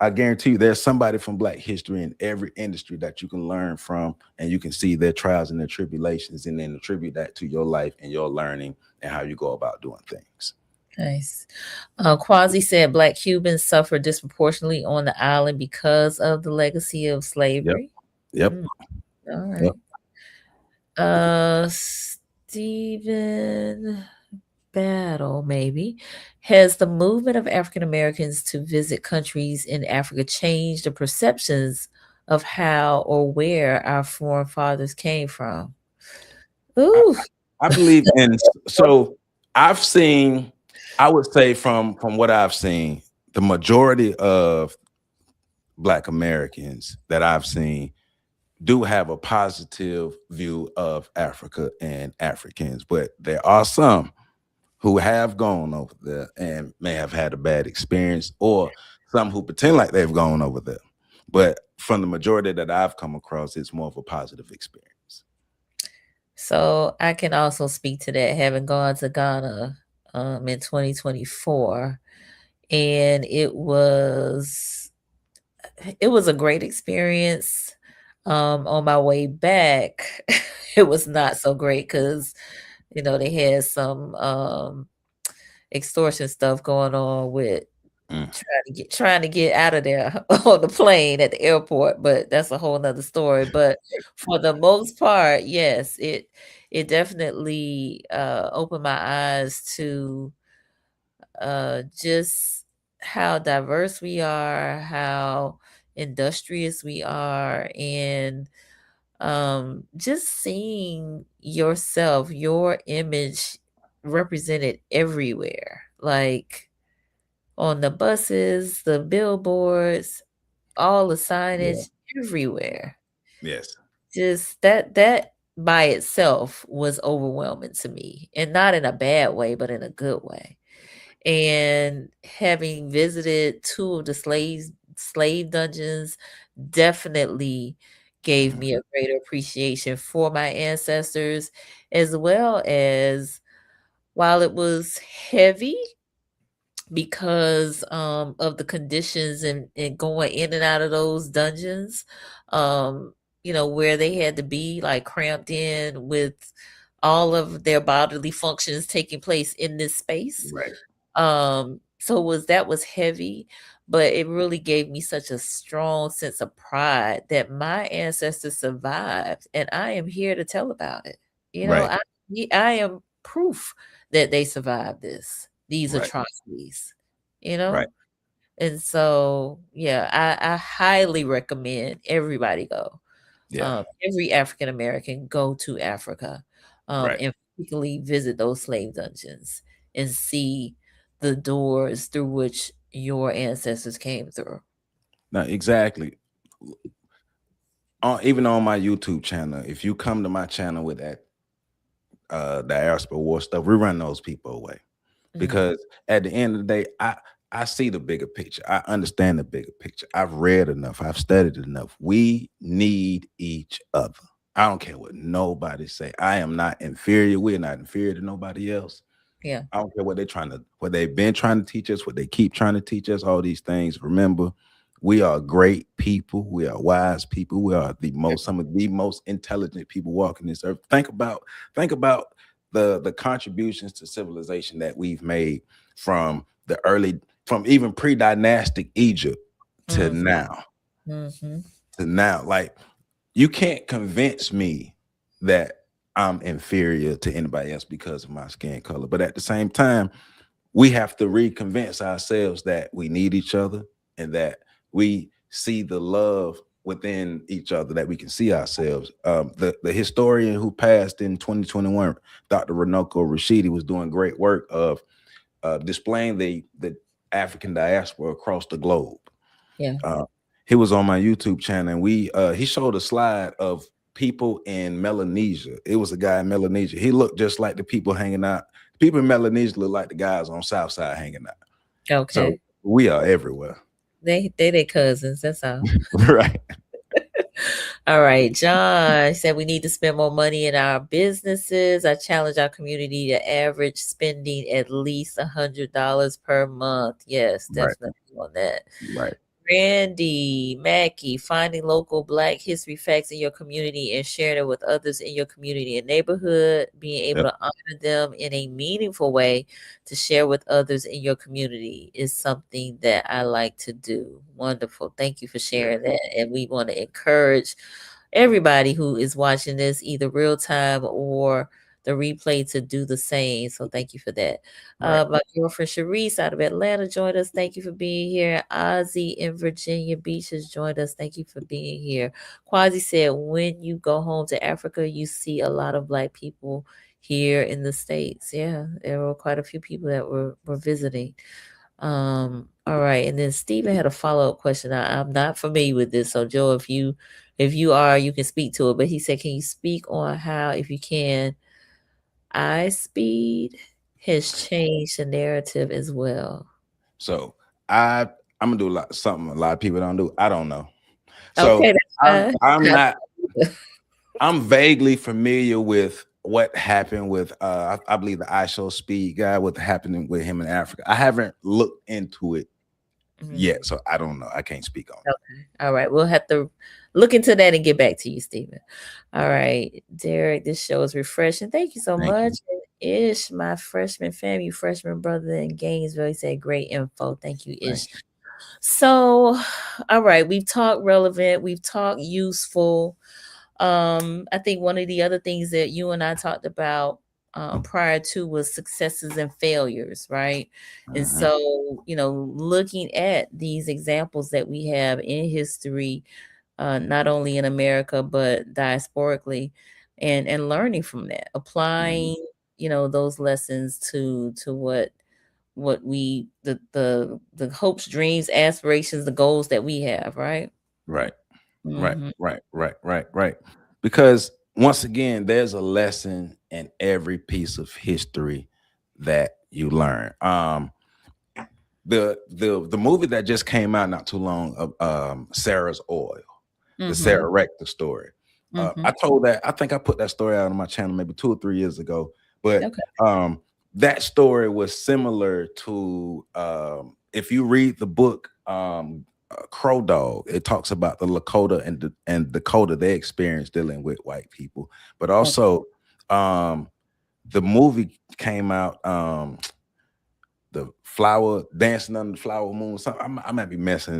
I guarantee you there's somebody from Black history in every industry that you can learn from, and you can see their trials and their tribulations, and then attribute that to your life and your learning and how you go about doing things. Nice. Quasi said Black Cubans suffer disproportionately on the island because of the legacy of Yep. slavery. Yep. Mm, all Yep. right. Stephen Battle, maybe. Has the movement of African Americans to visit countries in Africa changed the perceptions of how or where our foreign fathers came from? I, Ooh. I believe in so I've seen, I would say from what I've seen, the majority of Black Americans that I've seen do have a positive view of Africa and Africans, but there are some who have gone over there and may have had a bad experience, or some who pretend like they've gone over there. But from the majority that I've come across, it's more of a positive experience. So I can also speak to that, having gone to Ghana in 2024, and it was a great experience. On my way back, it was not so great because they had some extortion stuff going on with Mm. trying to get out of there on the plane at the airport, but that's a whole nother story. But for the most part, yes, it definitely opened my eyes to just how diverse we are, how industrious we are, and just seeing yourself, your image represented everywhere, like on the buses, the billboards, all the Yeah. signage everywhere. Yes. Just that by itself was overwhelming to me, and not in a bad way, but in a good way. And having visited two of the slave dungeons definitely gave Mhm. me a greater appreciation for my ancestors, as well as, while it was heavy because of the conditions and going in and out of those dungeons, where they had to be like cramped in with all of their bodily functions taking place in this space. Right. So that was heavy, but it really gave me such a strong sense of pride that my ancestors survived, and I am here to tell about it. You know, Right. I I am proof that they survived these Right. atrocities, Right. And so, yeah, I highly recommend everybody go. Yeah. Every African American go to Africa, Right. and particularly visit those slave dungeons and see the doors through which your ancestors came through. No, exactly. Even on my YouTube channel, if you come to my channel with that diaspora war stuff, we run those people away. Mhm. Because at the end of the day, I see the bigger picture. I understand the bigger picture. I've read enough. I've studied enough. We need each other. I don't care what nobody say. I am not inferior. We're not inferior to nobody else. Yeah. I don't care what they've been trying to teach us, what they keep trying to teach us, all these things. Remember, we are great people. We are wise people. We are some of the most intelligent people walking this earth. Think about the contributions to civilization that we've made from from even pre-dynastic Egypt to Mhm. now. Mhm. Like, you can't convince me that I'm inferior to anybody else because of my skin color. But at the same time, we have to reconvince ourselves that we need each other and that we see the love within each other, that we can see ourselves. The historian who passed in 2021, Dr. Renoko Rashidi, was doing great work of displaying the African diaspora across the globe. Yeah. Uh, he was on my YouTube channel, and he showed a slide of people in Melanesia. It was a guy in Melanesia. He looked just like the people hanging out. People in Melanesia look like the guys on Southside hanging out. So Okay. we are everywhere. They their cousins, that's all. Right. All right, John said we need to spend more money in our businesses. I challenge our community to average spending at least $100 per month. Yes, Right. definitely on that. Right. Randy Mackey, finding local Black history facts in your community and sharing it with others in your community and neighborhood, being able Yep. to honor them in a meaningful way to share with others in your community is something that I like to do. Wonderful. Thank you for Yeah. sharing that. And we want to encourage everybody who is watching this, either real time or the replay, to do the same. So thank you for that. Right. My girlfriend Sharice out of Atlanta joined us. Thank you for being here. Ozzy in Virginia Beach has joined us. Thank you for being here. Quasi said, when you go home to Africa, you see a lot of Black people here in the States. Yeah, there were quite a few people that were visiting. All right, and then Stephen had a follow-up question. I'm not familiar with this, so Joe, if you are, you can speak to it. But he said, can you speak on how, if you can, eye speed has changed the narrative as well? So I'm gonna do something a lot of people don't do. I don't know. So Okay, that's I'm fine. I'm not I'm vaguely familiar with what happened with I believe the I Show Speed guy, what happening with him in Africa. I haven't looked into it Mm. yet, so I don't know. I can't speak on it. Okay. All right. We'll have to look into that and get back to you, Stephen. All right. Derek, this show is refreshing. Thank you so Thank much. you. And Ish, my freshman fam, you freshman brother in Gainesville, he said great info. Thank you, Thank Ish. So, all right, we've talked relevant, we've talked useful. I think one of the other things that you and I talked about prior to was successes and failures, right? you. And so, looking at these examples that we have in history, not only in America but diasporically, and learning from that, Mhm. applying, those lessons to what we the hopes, dreams, aspirations, the goals that we have, right? Right. Right, Hmm. right, right, right, right. Because once again, there's a lesson in every piece of history that you learn. The movie that just came out not too long of Sarah's Oil, the Hmm. Sarah Rector story. Hmm. I told that I think I put that story out on my channel maybe 2 or 3 years ago, but Okay. that story was similar to if you read the book Crow Dog. It talks about the Lakota and Dakota they experienced dealing with white people, but Okay. also um, the movie came out. The flower dancing under the flower moon. I might be It's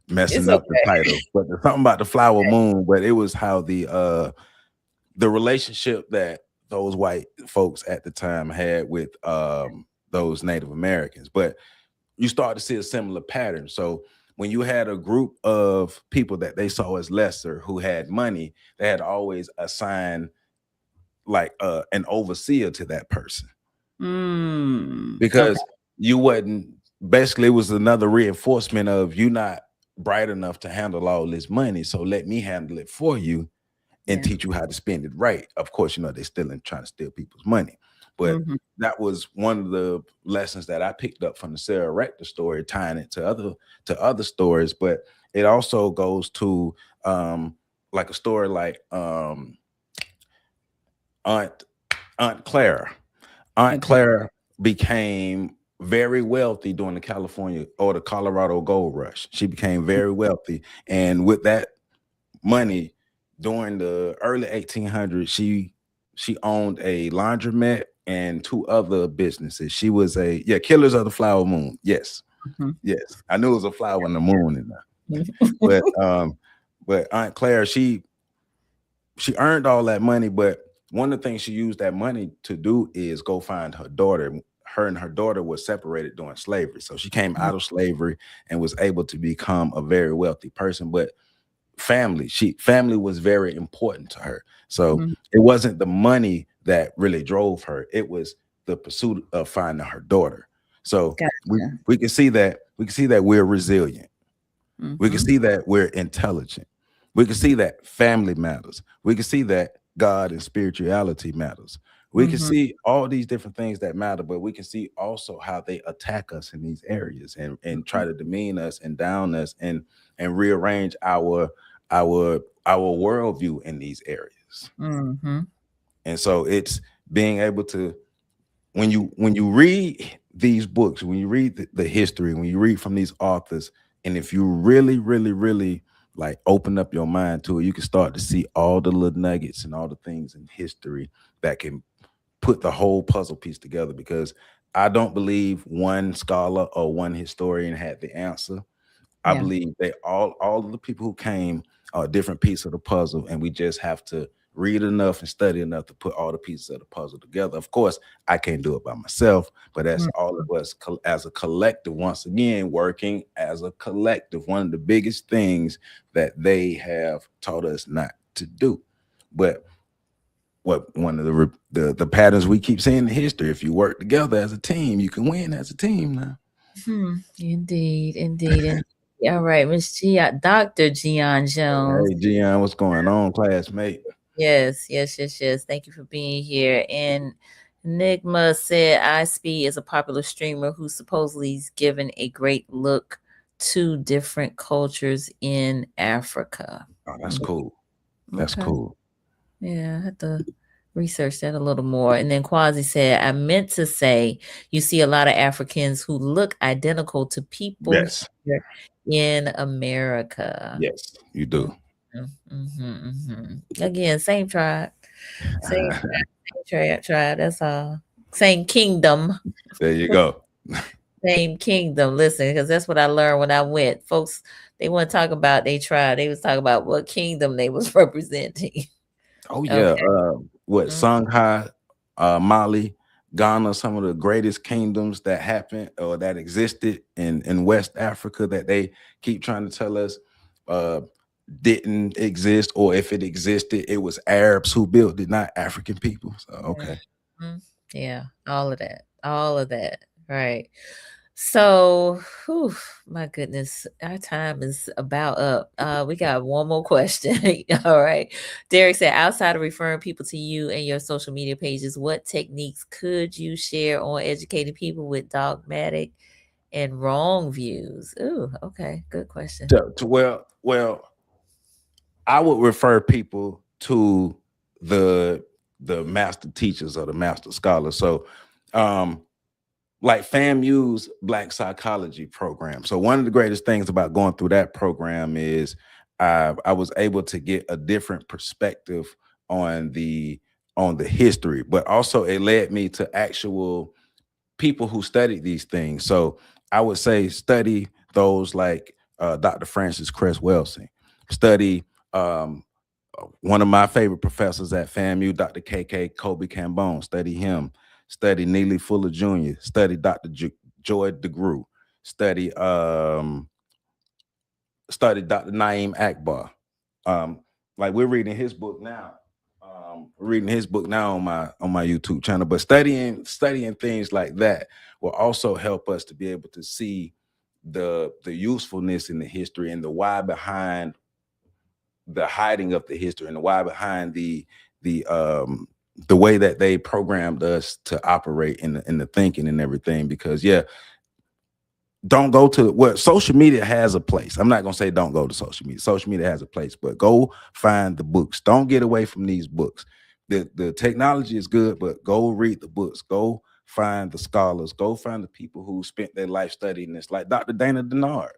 messing up the okay. title, but there's something about the flower moon. But it was how the relationship that those white folks at the time had with those Native Americans. But you start to see a similar pattern. So when you had a group of people that they saw as lesser who had money, they had always assigned like an overseer to that person Okay. because you wasn't basically it was another reinforcement of you not bright enough to handle all this money. So let me handle it for you and Yeah. teach you how to spend it right. Of course, they're still in trying to steal people's money. But Hmm. that was one of the lessons that I picked up from the Sarah Rector story, tying it to other stories. But it also goes to like a story like Aunt Aunt Clara. Aunt Okay. Clara became very wealthy during the California or the Colorado gold rush. She became very wealthy. And with that money during the early 1800s, she owned a laundromat and two other businesses. She was Killers of the Flower Moon. Yes. Hmm. Yes. I knew it was a flower in the moon in there. Hmm. But Aunt Claire, she earned all that money, but one of the things she used that money to do is go find her daughter. Her and her daughter were separated during slavery. So she came out of slavery and was able to become a very wealthy person. But family was very important to her. So it wasn't the money that really drove her. It was the pursuit of finding her daughter. So Gotcha. we can see that we're resilient. We can Hmm. see that we're intelligent. We can see that family matters. We can see that God and spirituality matters. We can Hmm. see all these different things that matter, but we can see also how they attack us in these areas and try to demean us and down us and rearrange our worldview in these areas. Hmm. And so it's being able to when you read these books, when you read the history, when you read from these authors, and if you really, really, really like open up your mind to it, you can start to see all the little nuggets and all the things in history that can put the whole puzzle piece together. Because I don't believe one scholar or one historian had the answer. I Yeah. believe they all of the people who came are a different piece of the puzzle, and we just have to read enough and study enough to put all the pieces of the puzzle together. Of course, I can't do it by myself, but that's all of us as a collective. Once again, working as a collective, one of the biggest things that they have taught us not to do. But what one of the patterns we keep seeing in history: if you work together as a team, you can win as a team. Now, Indeed, indeed, indeed. All right, Miss Dr. Gian Jones. hey, Gian, what's going on, classmate? Yes, yes, yes, yes. Thank you for being here. And Enigma said ISP is a popular streamer who supposedly is given a great look to different cultures in Africa. Oh, that's cool. That's Okay. cool. Yeah, I have to research that a little more. And then Quasi said, I meant to say you see a lot of Africans who look identical to people Yes. here in America. Yes, you do. Again, same tribe. Same tribe. That's all. Same kingdom. There you go. Same kingdom. Listen, because that's what I learned when I went. Folks, they want to talk about they tribe. They was talking about what kingdom they was representing. Oh yeah. Okay. What Mm. Songhai, Mali, Ghana, some of the greatest kingdoms that happened or that existed in West Africa that they keep trying to tell us uh didn't exist, or if it existed, it was Arabs who built it, not African people. So okay. Mhm. Yeah, all of that. All of that. Right. So, whew, my goodness, our time is about up. We got one more question. All right. Derek said, outside of referring people to you and your social media pages, what techniques could you share on educating people with dogmatic and wrong views? Ooh, okay. Good question. Well, I would refer people to the master teachers or the master scholars. So um like FAMU's Black Psychology program. So one of the greatest things about going through that program is I was able to get a different perspective on the history, but also it led me to actual people who studied these things. So I would say study those like Dr. Francis Cress Welsing, study one of my favorite professors at FAMU, Dr. KK Kobe Cambone, study him, study Neely Fuller Jr., study Dr. Joy DeGrew, study study Dr. Naeem Akbar. Um, like we're reading his book now. We're reading his book now on my YouTube channel. But studying things like that will also help us to be able to see the usefulness in the history and the why behind the hiding of the history and the why behind the way that they programmed us to operate in the thinking and everything. Because yeah, don't go to what social media has a place. I'm not gonna say don't go to social media. Social media has a place, but go find the books. Don't get away from these books. The technology is good, but go read the books. Go find the scholars. Go find the people who spent their life studying this, like Dr. Dana Denard,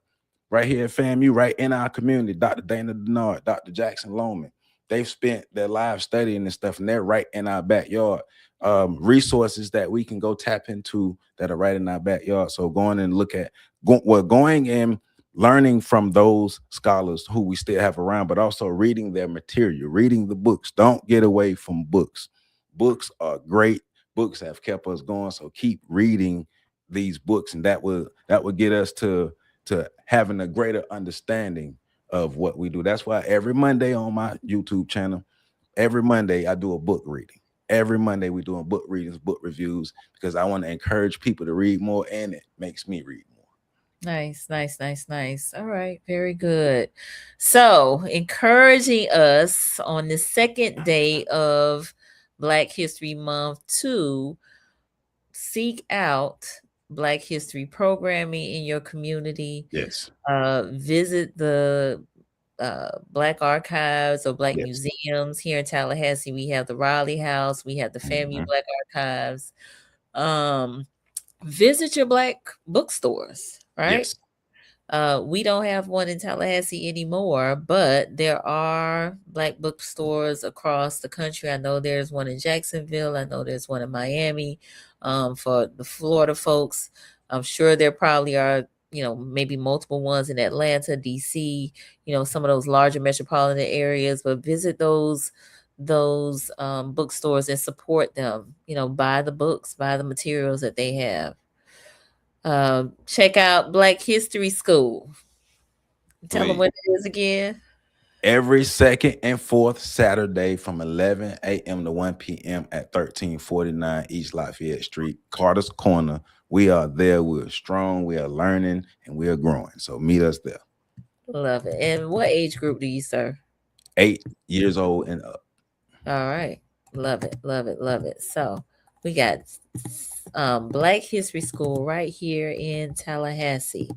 right here at FAMU, right in our community. Dr. Dana Denard, Dr. Jackson Loman. They've spent their lives studying this stuff, and they're right in our backyard. Resources that we can go tap into that are right in our backyard. So going and look at going and learning from those scholars who we still have around, but also reading their material, reading the books. Don't get away from books. Books are great. Books have kept us going. So keep reading these books, and that will get us to having a greater understanding of what we do. That's why every Monday on my YouTube channel, every Monday I do a book reading. Every Monday we're doing book readings, book reviews, because I want to encourage people to read more, and it makes me read more. Nice. All right, very good. So, encouraging us on the second day of Black History Month to seek out Black History programming in your community. Yes. Visit the Black archives or Black Yes. museums here in Tallahassee. We have the Raleigh House, we have the FAMU Mhm. Black Archives. Visit your Black bookstores, right? Yes. We don't have one in Tallahassee anymore, but there are Black bookstores across the country. I know there's one in Jacksonville. I know there's one in Miami. For the Florida folks, I'm sure there probably are, maybe multiple ones in Atlanta, DC, some of those larger metropolitan areas. But visit those bookstores and support them. Buy the books, buy the materials that they have. Check out Black History School. Tell them Please. what it is again. Every second and fourth Saturday from 11 a.m. to 1 p.m. at 1349 East Lafayette Street, Carter's Corner. We are there. We're strong. We are learning, and we are growing. So meet us there. Love it. And what age group do you serve? 8 years old and up. All right. Love it. So we got Black History School right here in Tallahassee.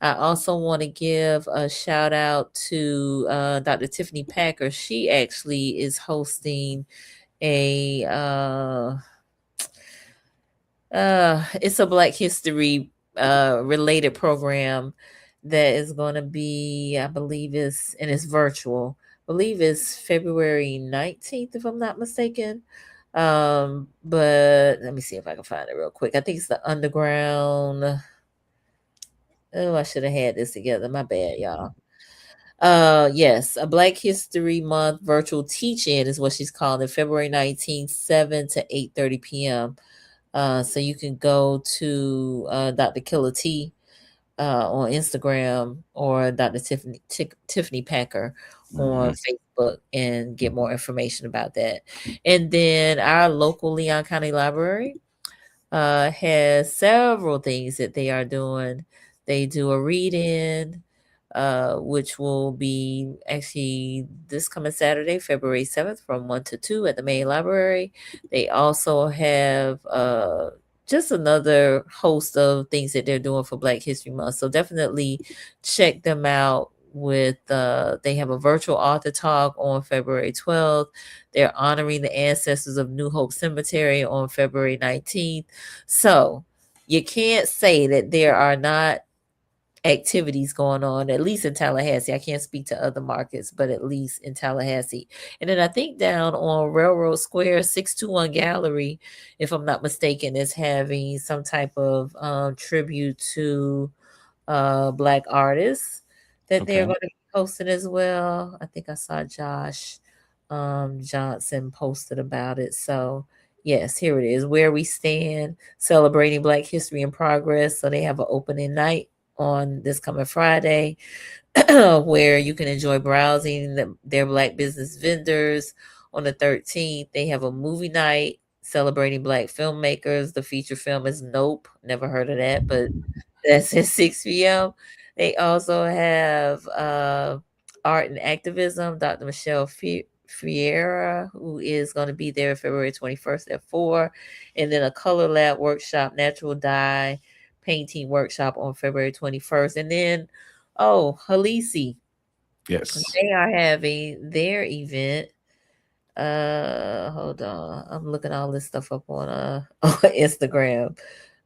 I also want to give a shout out to Dr. Tiffany Packer. She actually is hosting a it's a Black History related program that is going to be, I believe is, and it's virtual. I believe it's February 19th, if I'm not mistaken. But let me see if I can find it real quick. I think it's the Underground. Oh, I should have had this together. My bad, y'all. Yes, a Black History Month virtual teach-in is what she's calling it, February 19th, 7 to 8:30 p.m. So you can go to Dr. Killer T on Instagram, or Dr. Tiffany Packer on Facebook, and get more information about that. And then our local Leon County Library has several things that they are doing. They do a read-in, which will be actually this coming Saturday, February 7th, from 1 to 2 at the main library. They also have just another host of things that they're doing for Black History Month. So definitely check them out. With they have a virtual author talk on February 12th. They're honoring the ancestors of New Hope Cemetery on February 19th. So you can't say that there are not activities going on, at least in Tallahassee. I can't speak to other markets, but at least in Tallahassee. And then I think down on Railroad Square, 621 Gallery, if I'm not mistaken, is having some type of tribute to Black artists that they're Okay. going to be hosting as well. I think I saw Josh Johnson posted about it. So yes, here it is. Where We Stand, celebrating Black history and progress. So they have an opening night on this coming Friday, where you can enjoy browsing their Black business vendors. On the 13th, they have a movie night celebrating Black filmmakers. The feature film is Nope. Never heard of that, but that's at 6 p.m. They also have art and activism. Dr. Michelle Fiera, who is going to be there February 21st at 4. And then a color lab workshop, natural dye painting workshop on February 21st. And then, oh, Halisi, Yes. they are having their event. Hold on. I'm looking all this stuff up on on Instagram.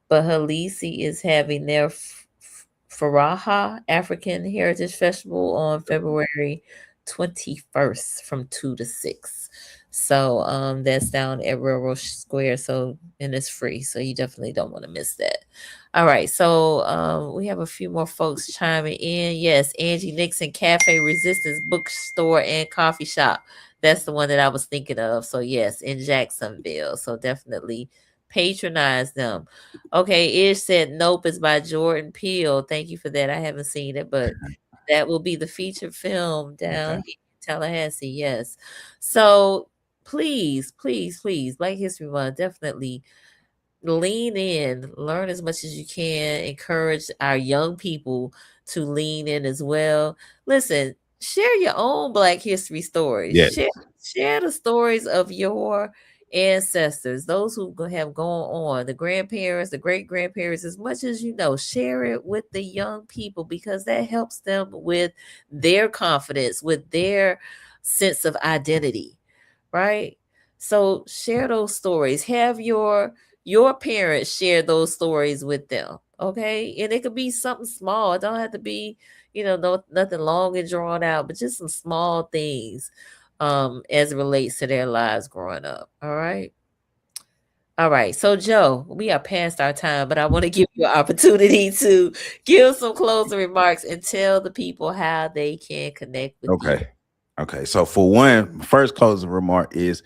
But Halisi is having their Faraha African Heritage Festival on February 21st from 2 to 6. So that's down at Railroad Square. So, and it's free. So you definitely don't want to miss that. All right. So we have a few more folks chiming in. Yes, Angie Nixon Cafe Resistance Bookstore and Coffee Shop. That's the one that I was thinking of. So yes, in Jacksonville. So definitely patronize them. Okay, Ish said Nope is by Jordan Peele. Thank you for that. I haven't seen it, but that will be the feature film down Okay. here in Tallahassee. Yes. So please, please, please, Black History Month, definitely lean in, learn as much as you can, encourage our young people to lean in as well. Listen, share your own Black history stories. Yes. Share the stories of your ancestors, those who have gone on, the grandparents, the great grandparents, as much as you know. Share it with the young people, because that helps them with their confidence, with their sense of identity, right? So share those stories. Have your parents share those stories with them. Okay. And it could be something small. It don't have to be, nothing long and drawn out, but just some small things as it relates to their lives growing up. All right. All right. So Joe, we are past our time, but I want to give you an opportunity to give some closing remarks and tell the people how they can connect with you. Okay. Okay. So for one, first closing remark is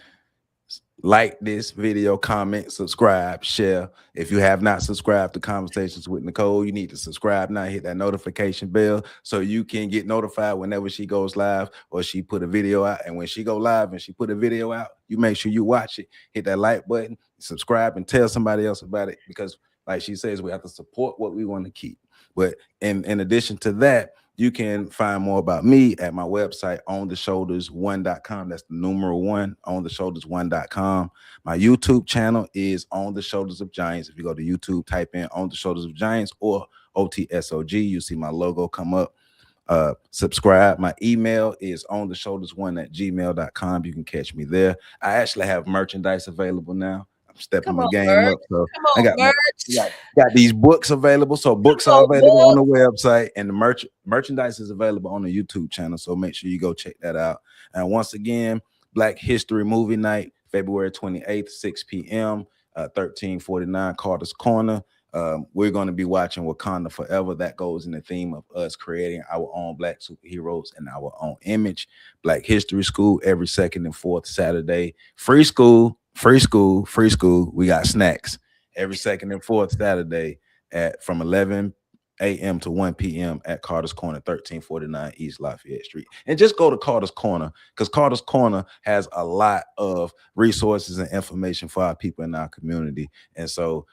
like this video, comment, subscribe, share. If you have not subscribed to Conversations with Nicole, you need to subscribe now. Hit that notification bell so you can get notified whenever she goes live or she put a video out. And when she go live and she put a video out, you make sure you watch it. Hit that like button, subscribe, and tell somebody else about it, because like she says, we have to support what we want to keep. But in addition to that, you can find more about me at my website, ontheshoulders1.com. That's the numeral 1, ontheshoulders1.com. My YouTube channel is On the Shoulders of Giants. If you go to YouTube, type in On the Shoulders of Giants or OTSOG, you see my logo come up. Subscribe. My email is ontheshoulders1@gmail.com. You can catch me there. I actually have merchandise available now. I'm stepping Come my on, game merch. up. So Come I on, got merch. got these books available. So books Come are on, available on book. the website, and the merchandise is available on the YouTube channel. So make sure you go check that out. And once again, Black History Movie Night, February 28th, 6 p.m. 1349 Carter's Corner. We're going to be watching Wakanda Forever. That goes in the theme of us creating our own Black superheroes and our own image. Black History School every second and fourth Saturday. Free school, free school, free school. We got snacks every second and fourth Saturday at from 11 a.m. to 1 p.m. at Carter's Corner, 1349 East Lafayette Street. And just go to Carter's Corner because Carter's Corner has a lot of resources and information for our people in our community. And so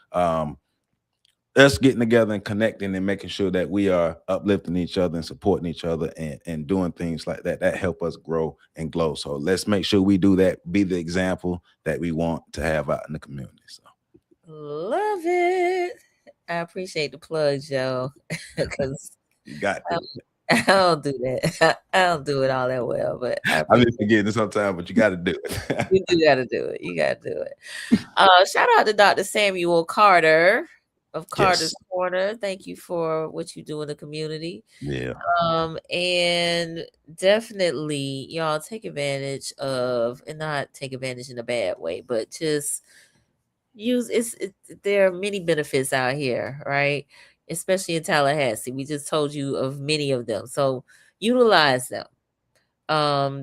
us getting together and connecting and making sure that we are uplifting each other and supporting each other and doing things like that help us grow and glow. So let's make sure we do that, be the example that we want to have out in the community. So Love it. I appreciate the plug, Joe, because you got I, to. I don't do that. I don't do it all that well, but I I be appreciate forgetting it sometimes, but you got to do it. you do got to do it. You got to do it. Shout out to Dr. Samuel Carter of Yes. Carter's Corner. Thank you for what you do in the community. Yeah. And definitely y'all take advantage of, and not take advantage in a bad way, but just use there are many benefits out here, right? Especially in Tallahassee. We just told you of many of them. So utilize them.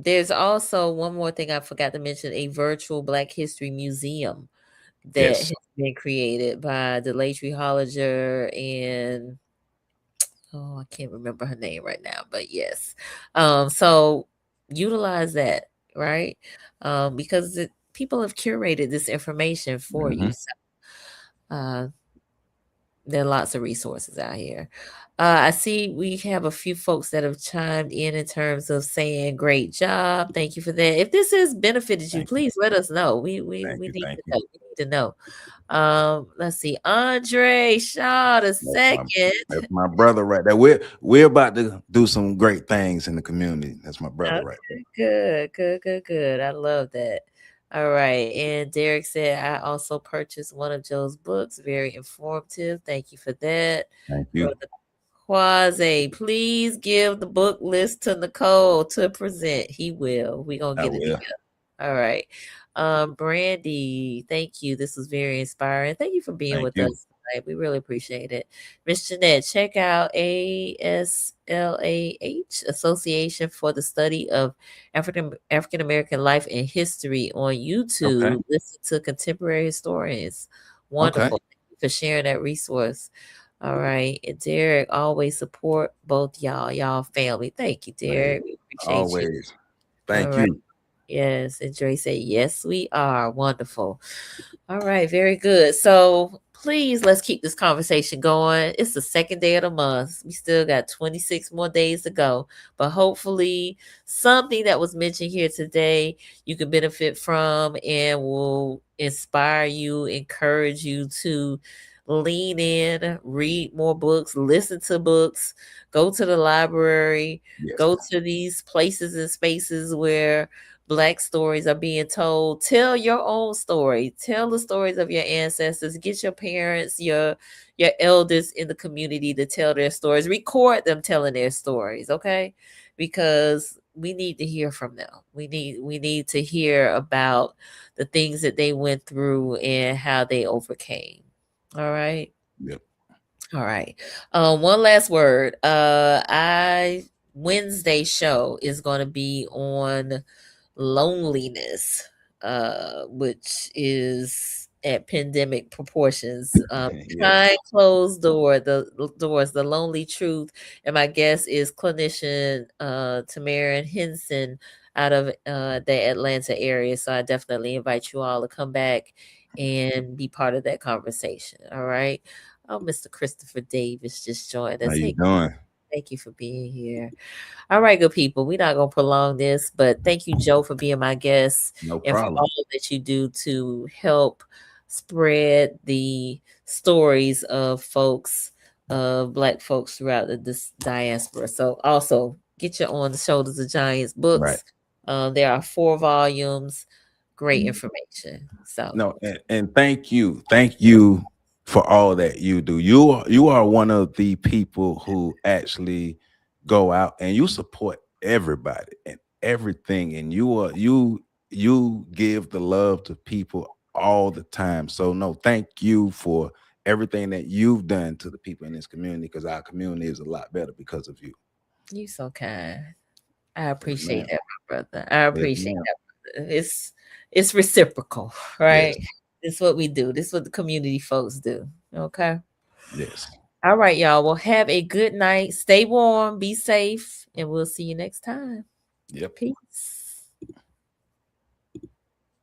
There's also one more thing I forgot to mention, a virtual Black History Museum that Yes. has been created by Delatry Hollinger and oh, I can't remember her name right now, but yes. So utilize that, right? Because people have curated this information for you. Mhm. So, there are lots of resources out here. I see we have a few folks that have chimed in terms of saying great job. Thank you for that. If this has benefited you, Thank you. please let us know. We Thank you. need Thank to you. know. We need to know. Let's see. Andre Shaw the second. That's my brother right there. We're about to do some great things in the community. That's my brother right there. Good, good, good, good. I love that. All right. And Derek said, I also purchased one of Joe's books. Very informative. Thank you for that. Thank you. Brother Quasi, please give the book list to Nicole to present. He will. We're gonna I get it will. together. All right. Brandy, thank you. This was very inspiring. Thank you for being Thank with you. us tonight. We really appreciate it. Miss Jeanette, check out ASLAH, Association for the Study of African American Life and History on Okay. YouTube. Listen to contemporary historians. Okay. Wonderful. Thank you for sharing that resource. All right. And Derek, always support both y'all family. Thank you, Hey, Derek. We appreciate you. always. All Thank right. you. Yes. And Dre said, yes, we are. Wonderful. All right, very good. So please let's keep this conversation going. It's the second day of the month. We still got 26 more days to go. But hopefully something that was mentioned here today you can benefit from and will inspire you, encourage you to lean in, read more books, listen to books, go to the library, Yes. go to these places and spaces where Black stories are being told. Tell your own story. Tell the stories of your ancestors. Get your parents, your elders in the community to tell their stories. Record them telling their stories, okay? Because we need to hear from them. We need to hear about the things that they went through and how they overcame. All right. Yep. All right. One last word. I Wednesday show is going to be on loneliness, which is at pandemic proportions. Yes. Behind closed doors, the lonely truth. And my guest is clinician Tamarin Henson out of the Atlanta area. So I definitely invite you all to come back and be part of that conversation. All right. Oh, Mr. Christopher Davis just joined How us. you Hey, doing? thank you for being here. All right, good people. We're not going to prolong this, but thank you, Joe, for being my guest No and for problem. all that you do to help spread the stories of folks of Black folks throughout this diaspora. So also get your On the Shoulders of Giants books. There are 4 volumes, great information. So No, and thank you for all that you do. You are one of the people who actually go out and you support everybody and everything, and you give the love to people all the time. So no, thank you for everything that you've done to the people in this community, because our community is a lot better because of you. you so kind. I Yes, appreciate ma'am. that, my brother. I Yes, appreciate ma'am. that, brother. It's reciprocal, Yes, right? It's what we do. This is what the community folks do. Okay. yes. All right, y'all. Well, have a good night. Stay warm, be safe, and we'll see you next time. Yep. Peace.